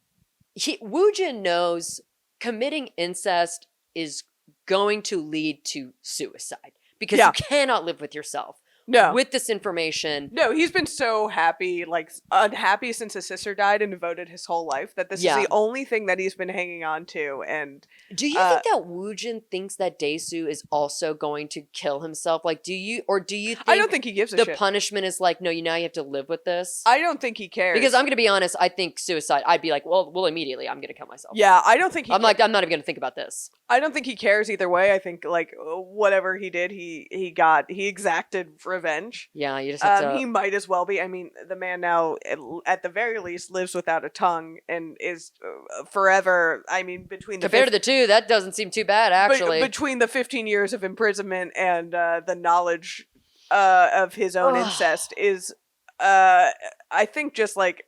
Woojin knows committing incest is going to lead to suicide, because you cannot live with yourself. No. With this information. No, he's been so happy, like unhappy since his sister died, and devoted his whole life that this is the only thing that he's been hanging on to. And do you think that Woojin thinks that Dae-soo is also going to kill himself? Like, do you think I don't think he gives a shit. The punishment is like, no, now you have to live with this? I don't think he cares. Because I'm going to be honest, I think suicide, I'd be like, well, immediately I'm going to kill myself. Yeah, I don't think he I'm not even going to think about this. I don't think he cares either way. I think like whatever he did, he exacted revenge. Yeah, you just have to... He might as well be. I mean, the man now, at the very least, lives without a tongue and is forever. I mean, between compared to the two, that doesn't seem too bad, actually. Between the 15 years of imprisonment and the knowledge of his own incest is, I think, just like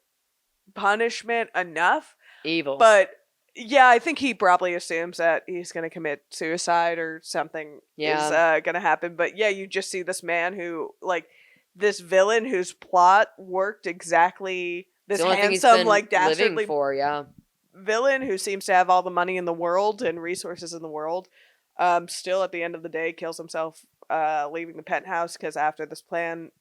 punishment enough. Evil, but. Yeah, I think he probably assumes that he's going to commit suicide or something is going to happen. But yeah, you just see this man who, like, this villain whose plot worked exactly. This handsome, like, dastardly villain who seems to have all the money in the world and resources in the world. Still, at the end of the day, kills himself, leaving the penthouse because after his plan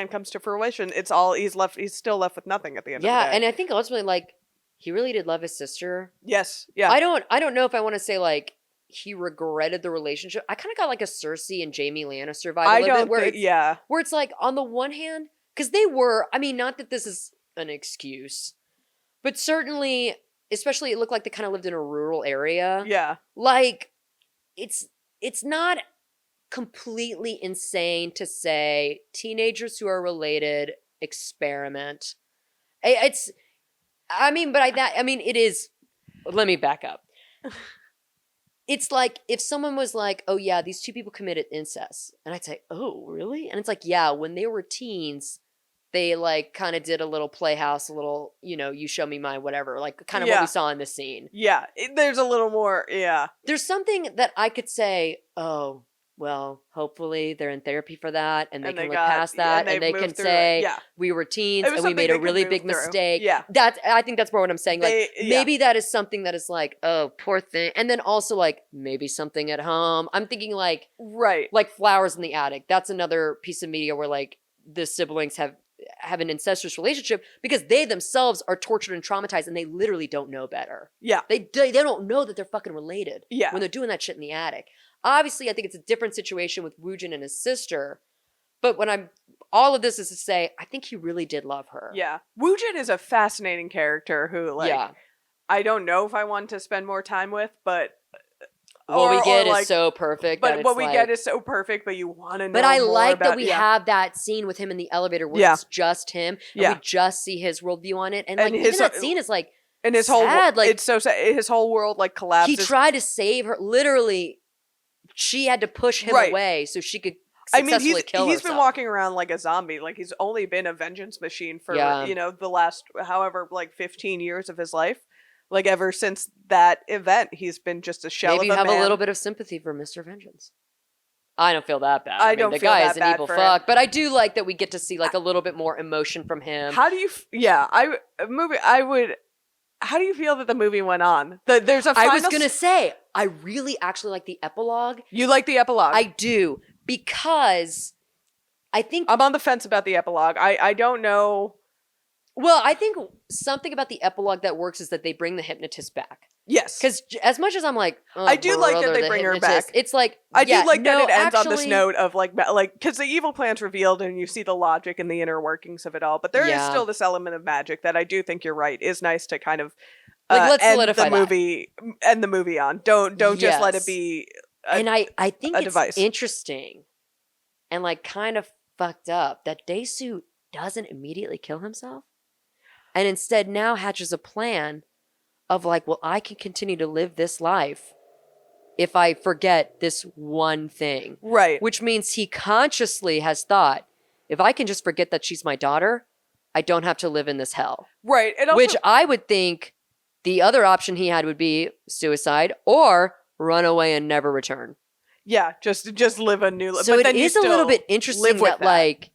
comes to fruition, it's all he's still left with nothing at the end of the day. Yeah, and I think ultimately, like, he really did love his sister. Yes. Yeah. I don't know if I want to say like he regretted the relationship. I kind of got like a Cersei and Jaime Lannister vibe. Where it's like, on the one hand, because they were, I mean, not that this is an excuse, but certainly, especially it looked like they kind of lived in a rural area. Yeah. Like, it's not completely insane to say teenagers who are related experiment. It is. Let me back up. It's like if someone was like, oh yeah, these two people committed incest. And I'd say, oh, really? And it's like, yeah, when they were teens, they like kind of did a little playhouse, a little, you show me my whatever, like kind of what we saw in the scene. Yeah, there's a little more, yeah. There's something that I could say, oh, well, hopefully they're in therapy for that and they can look got, past that and they can say, we were teens and we made a really big mistake. Yeah. I think that's more what I'm saying. Like, maybe that is something that is like, oh, poor thing. And then also like, maybe something at home. I'm thinking like, like Flowers in the Attic. That's another piece of media where like the siblings have an incestuous relationship because they themselves are tortured and traumatized and they literally don't know better. Yeah. They don't know that they're fucking related. Yeah. When they're doing that shit in the attic. Obviously, I think it's a different situation with Woojin and his sister. But all of this is to say, I think he really did love her. Yeah. Woojin is a fascinating character who, like, I don't know if I want to spend more time with, but... What we get is so perfect. But what we get is so perfect, but you want to know But I more like about, that we have that scene with him in the elevator where it's just him. And we just see his worldview on it. And like, even that scene is like, and his sad. Whole, like, it's so sad. His whole world, like, collapses. He tried to save her. Literally... She had to push him away so she could successfully kill herself. He's been walking around like a zombie. Like, he's only been a vengeance machine for, you know, the last, however, like, 15 years of his life. Like, ever since that event, he's been just a shell of a man. Maybe have a little bit of sympathy for Mr. Vengeance. I don't feel that bad. I mean, the guy is an evil fuck. But I do like that we get to see, like, a little bit more emotion from him. How do you... How do you feel that the movie went on? There's a final... I was going to say, I really actually like the epilogue. You like the epilogue? I do. Because I think... I'm on the fence about the epilogue. I don't know... Well, I think something about the epilogue that works is that they bring the hypnotist back. Yes. Because as much as I'm like... Oh, I do like that they bring her back. It's like... I do like that it ends on this note of like... Because the evil plan's revealed and you see the logic and the inner workings of it all. But there is still this element of magic that I do think you're right is nice to kind of... Like, let's end solidify the movie on. Don't just let it be And I think it's device. Interesting and like kind of fucked up that Dae-soo doesn't immediately kill himself. And instead now hatches a plan of like, well, I can continue to live this life if I forget this one thing. Right. Which means he consciously has thought, if I can just forget that she's my daughter, I don't have to live in this hell. Right. And also, which I would think the other option he had would be suicide or run away and never return. Yeah, just live a new life. So it is a little bit interesting that like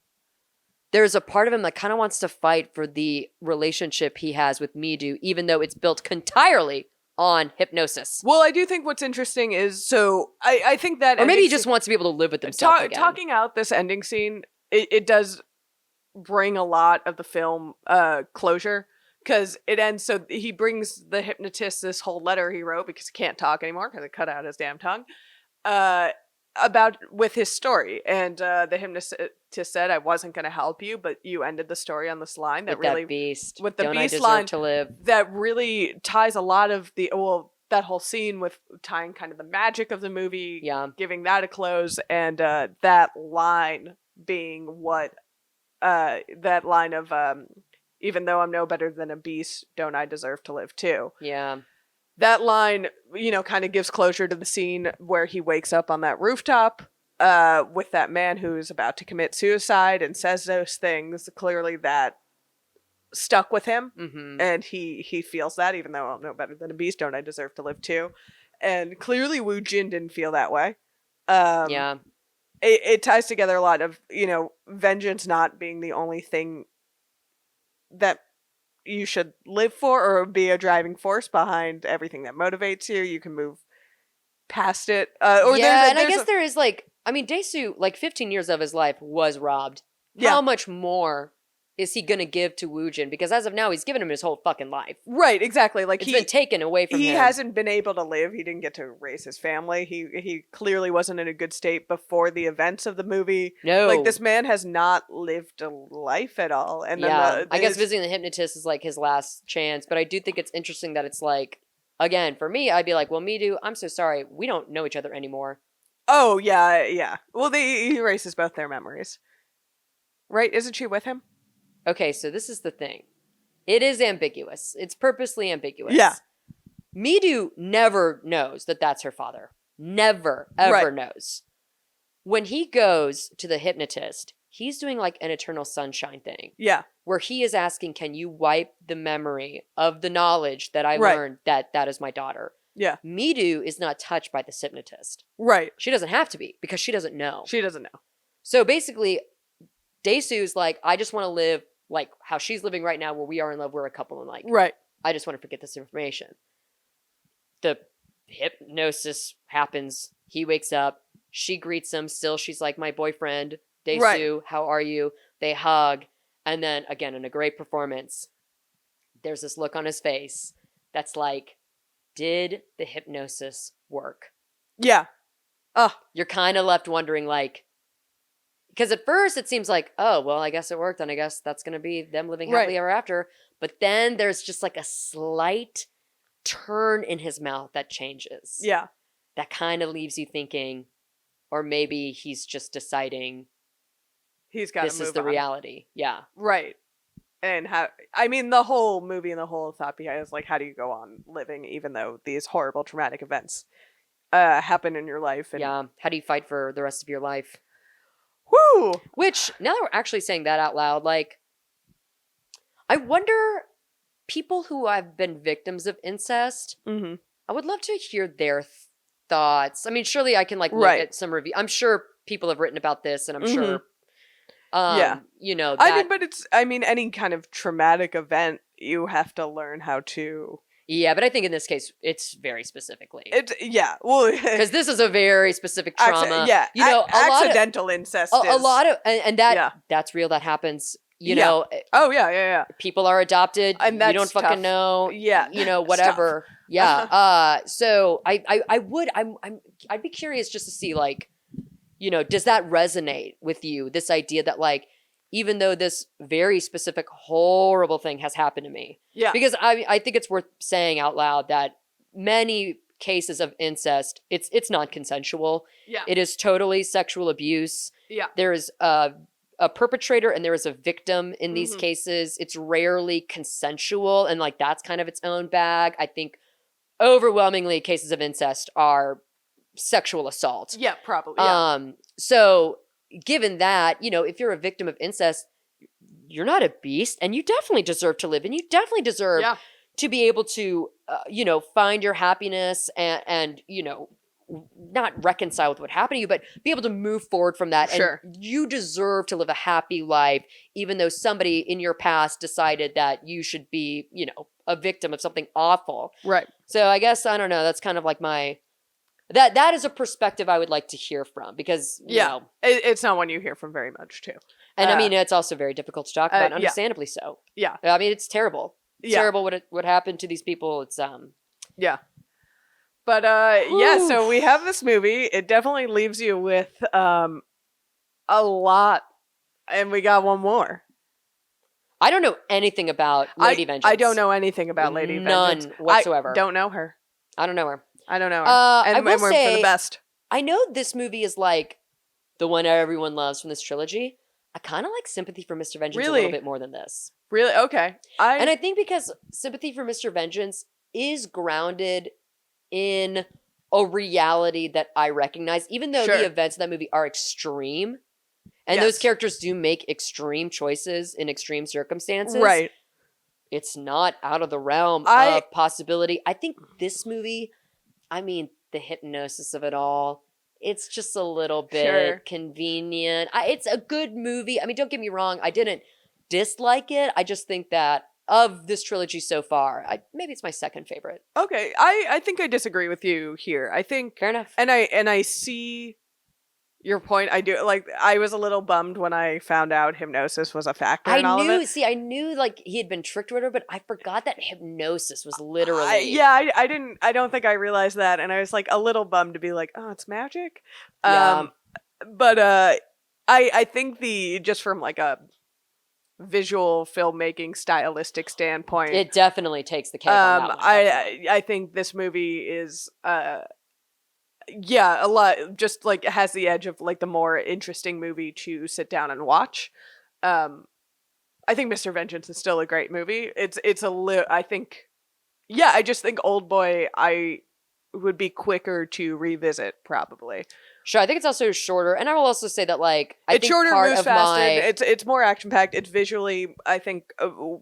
there's a part of him that kind of wants to fight for the relationship he has with Mi-do, even though it's built entirely on hypnosis. Well, I do think what's interesting is, so I think that... Or maybe he just wants to be able to live with himself again. Talking out this ending scene, it does bring a lot of the film closure, because it ends, so he brings the hypnotist this whole letter he wrote, because he can't talk anymore, because it cut out his damn tongue, with his story, and the hypnotist said, I wasn't going to help you, but you ended the story on this line that really... With the Don't beast I deserve line to live? That really ties a lot of the... Well, that whole scene with tying kind of the magic of the movie, giving that a close, and that line being what... that line of, even though I'm no better than a beast, don't I deserve to live too? Yeah. That line, kind of gives closure to the scene where he wakes up on that rooftop with that man who's about to commit suicide and says those things. Clearly that stuck with him, and he feels that, even though I'm no better than a beast, don't I deserve to live too? And clearly Woo Jin didn't feel that way. It ties together a lot of, vengeance not being the only thing that you should live for or be a driving force behind everything that motivates you. You can move past it. I guess there is Dae-soo, 15 years of his life was robbed. Yeah. How much more is he going to give to Woo Jin? Because as of now, he's given him his whole fucking life. Right, exactly. Like, it's been taken away from him. He hasn't been able to live. He didn't get to raise his family. He clearly wasn't in a good state before the events of the movie. No. Like, this man has not lived a life at all. And then I guess visiting the hypnotist is like his last chance. But I do think it's interesting that it's like, again, for me, I'd be like, well, Mi-do, I'm so sorry. We don't know each other anymore. Oh, yeah. Well, he erases both their memories. Right? Isn't she with him? Okay, so this is the thing. It is ambiguous. It's purposely ambiguous. Yeah. Mi-do never knows that that's her father. Never, ever knows. When he goes to the hypnotist, he's doing like an Eternal Sunshine thing. Yeah. Where he is asking, can you wipe the memory of the knowledge that I learned that is my daughter? Yeah. Midu is not touched by the hypnotist. Right. She doesn't have to be because she doesn't know. She doesn't know. So basically, Daesu's like, I just want to live like how she's living right now, where we are in love, we're a couple, and like, right. I just want to forget this information. The hypnosis happens. He wakes up. She greets him. Still, she's like, my boyfriend, Daesu, Right. how are you? They hug. And then, again, in a great performance, there's this look on his face that's like, did the hypnosis work? Yeah. You're kind of left wondering, like, because at first it seems like, oh, well, I guess it worked, and I guess that's going to be them living happily ever after. But then there's just like a slight turn in his mouth that changes. Yeah. That kind of leaves you thinking, or maybe he's just deciding he's got to move this is the on. reality. Yeah. Right. And the whole movie and the whole thought behind it is like, how do you go on living even though these horrible traumatic events happen in your life? And, yeah. How do you fight for the rest of your life? Woo! Which, now that we're actually saying that out loud, like, I wonder, people who have been victims of incest, Mm-hmm. I would love to hear their thoughts. I mean, surely I can like look at some review. I'm sure people have written about this, and I'm sure, you know, that, I mean, any kind of traumatic event, you have to learn how to. Yeah, but I think in this case, it's very specifically. Well, because this is a very specific trauma. You know, accidental incest. A lot of, and that that's real. That happens. You know. Oh yeah. People are adopted. And you don't fucking know. Yeah. You know, whatever. Yeah. So I'd be curious just to see, like, you know, does that resonate with you? This idea that, like, even though this very specific horrible thing has happened to me. Yeah. Because I think it's worth saying out loud that many cases of incest, it's non-consensual. Yeah. It is totally sexual abuse. Yeah. There is a perpetrator and there is a victim in these cases. It's rarely consensual, and like that's kind of its own bag. I think overwhelmingly cases of incest are sexual assault. Yeah, probably. Yeah. So given that, you know, if you're a victim of incest, you're not a beast, and you definitely deserve to live, and you definitely deserve to be able to, you know, find your happiness and, you know, not reconcile with what happened to you, but be able to move forward from that. Sure. And you deserve to live a happy life, even though somebody in your past decided that you should be, you know, a victim of something awful. Right. So I guess, I don't know, that's kind of like my... That is a perspective I would like to hear from, because, you know... It's not one you hear from very much, too. And I mean, it's also very difficult to talk about, and understandably so. Yeah. I mean, it's terrible. It's terrible what happened to these people. It's, Yeah. But, so we have this movie. It definitely leaves you with, a lot. And we got one more. I don't know anything about Lady Vengeance. I don't know anything about Lady Vengeance. None whatsoever. I don't know her. I don't know her. And I will we're say, for the best. I know this movie is like the one everyone loves from this trilogy. I kind of like Sympathy for Mr. Vengeance a little bit more than this. Really? Okay. And I think because Sympathy for Mr. Vengeance is grounded in a reality that I recognize, even though the events of that movie are extreme, and those characters do make extreme choices in extreme circumstances. Right. It's not out of the realm of possibility. I think this movie, I mean, the hypnosis of it all, it's just a little bit convenient. It's a good movie. I mean, don't get me wrong. I didn't dislike it. I just think that of this trilogy so far, maybe it's my second favorite. Okay. I think I disagree with you here. I think... Fair enough. And I see your point. I do. Like, I was a little bummed when I found out hypnosis was a factor in all of it. I knew like he had been tricked or whatever, but I forgot that hypnosis was literally... I don't think I realized that, and I was like a little bummed to be like, oh, it's magic. Yeah. But I think just from like a visual filmmaking stylistic standpoint, it definitely takes the cake on that one. I think this movie is a lot, just like it has the edge of like the more interesting movie to sit down and watch. I think Mr. Vengeance is still a great movie. I just think Oldboy I would be quicker to revisit probably. Sure, I think it's also shorter, and I will also say that like it's shorter, moves faster. It's more action packed. It's visually, I think,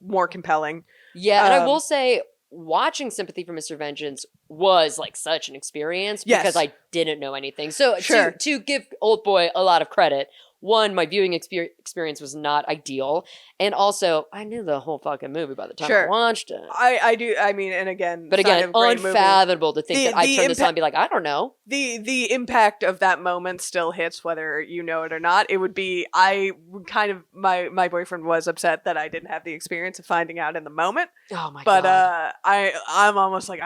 more compelling. Yeah, and I will say watching Sympathy for Mr. Vengeance was like such an experience because I didn't know anything. So to give Oldboy a lot of credit, one, my viewing experience was not ideal. And also, I knew the whole fucking movie by the time I watched it. I do. I mean, and again, but again, unfathomable to think that I turn this on and be like, I don't know. The impact of that moment still hits whether you know it or not. It would be, my boyfriend was upset that I didn't have the experience of finding out in the moment. Oh my God. But I'm almost like,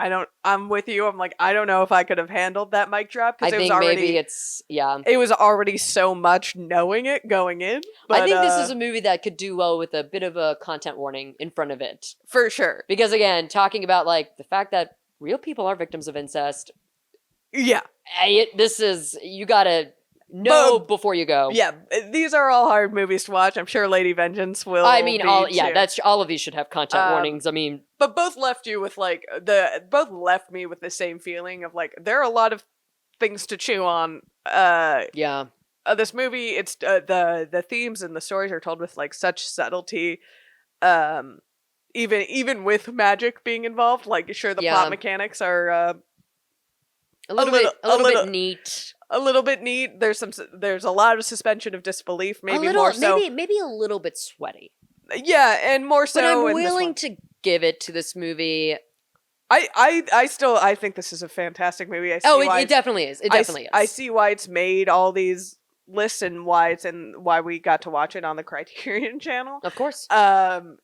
I'm with you. I'm like, I don't know if I could have handled that mic drop. I think maybe it was already so much knowing it going in. But, I think this is a movie that could do well with a bit of a content warning in front of it. For sure. Because again, talking about like the fact that real people are victims of incest. Yeah. This is, you gotta know before you go. Yeah. These are all hard movies to watch. I'm sure Lady Vengeance will. I mean, all of these should have content warnings. I mean. But both left you with like, both left me with the same feeling of like, there are a lot of things to chew on. Yeah. This movie, it's the themes and the stories are told with like such subtlety, even with magic being involved. Like, sure, the plot mechanics are a little bit neat. A little bit neat. There's a lot of suspension of disbelief. Maybe more so. Maybe a little bit sweaty. Yeah, and more so. But I'm willing to give it to this movie. I think this is a fantastic movie. It definitely is. It definitely is. I see why it's made all these lists and why we got to watch it on the Criterion channel. Of course. And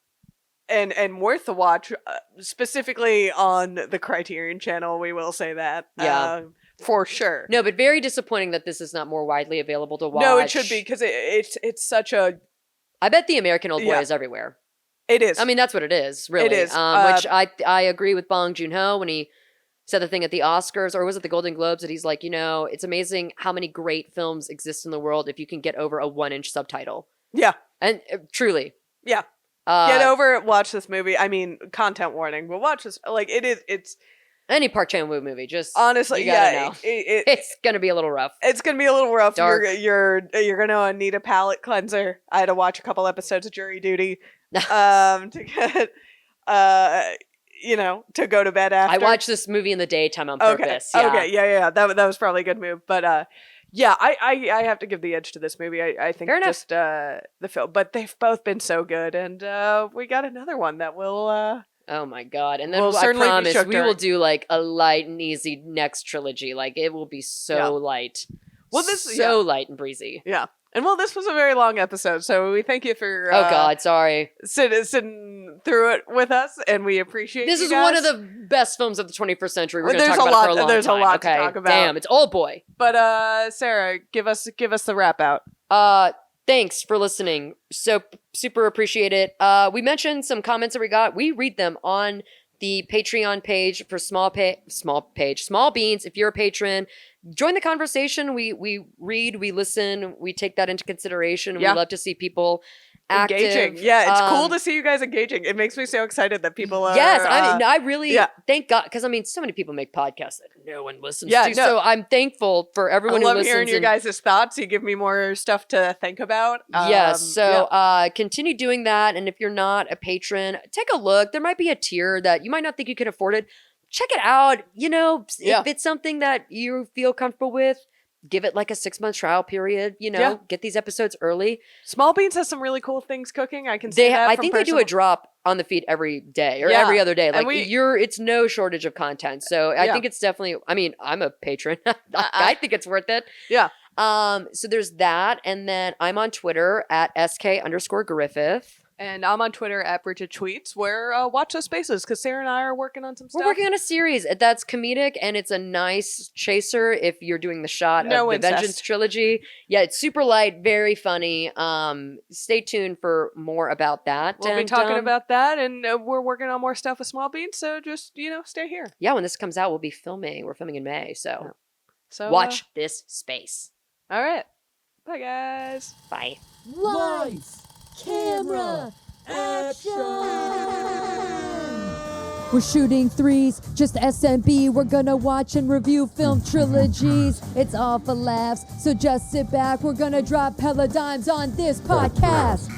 worth the watch, specifically on the Criterion channel. We will say that. Yeah. For sure. No, but very disappointing that this is not more widely available to watch. No, it should be because it's such a. I bet the American Oldboy is everywhere. It is. I mean, that's what it is, really. It is. Which I agree with Bong Joon-ho when he said the thing at the Oscars, or was it the Golden Globes, that he's like, it's amazing how many great films exist in the world if you can get over a 1-inch subtitle. Yeah. And truly. Yeah. Get over it, watch this movie. I mean, content warning, but watch this. Like, it's... Any Park Chan-Wook movie, just honestly, you gotta know. It's gonna be a little rough. It's gonna be a little rough. Dark. You're gonna need a palate cleanser. I had to watch a couple episodes of Jury Duty, to get, to go to bed after. I watched this movie in the daytime on purpose. Okay, okay, yeah. That was probably a good move, but yeah, I have to give the edge to this movie. I think just the film, but they've both been so good, and we got another one that will. Oh my God. And then I promise we will do like a light and easy next trilogy. Like it will be so light. Well, light and breezy. Yeah. And well, this was a very long episode, so we thank you for oh God, sorry. Sitting through it with us, and we appreciate this. This is one of the best films of the 21st century. We're going to talk about it for a long time. There's a lot to talk about. Damn, it's Oldboy. But Sarah, give us the wrap out. Thanks for listening. So super appreciate it. We mentioned some comments that we got. We read them on the Patreon page for Small Beans. If you're a patron, join the conversation. We read, we listen, we take that into consideration. We love to see people active. Engaging. Yeah, it's cool to see you guys engaging. It makes me so excited that people are. Yes, I really thank God, because so many people make podcasts that no one listens to. No. So I'm thankful for everyone who listens. I love hearing your guys' thoughts. You give me more stuff to think about. Continue doing that. And if you're not a patron, take a look. There might be a tier that you might not think you can afford it. Check it out. If it's something that you feel comfortable with, give it like a 6-month trial period, get these episodes early. Small Beans has some really cool things cooking. I can say that. I think they do a drop on the feed every day or every other day. Like it's no shortage of content. So I think it's definitely, I'm a patron. I think it's worth it. Yeah. So there's that. And then I'm on Twitter at @SK_Griffith. And I'm on Twitter at Bridget Tweets, where watch those spaces, because Sarah and I are working on some stuff. We're working on a series that's comedic, and it's a nice chaser if you're doing the shot of the Vengeance trilogy. Yeah, it's super light, very funny. Stay tuned for more about that. We'll be talking about that, and we're working on more stuff with Small Beans, so just, stay here. Yeah, when this comes out, we'll be filming. We're filming in May, so watch this space. All right. Bye, guys. Bye. Lights. Camera, action! We're shooting threes, just SMB. We're gonna watch and review film trilogies. It's all for laughs, so just sit back. We're gonna drop hella dimes on this podcast.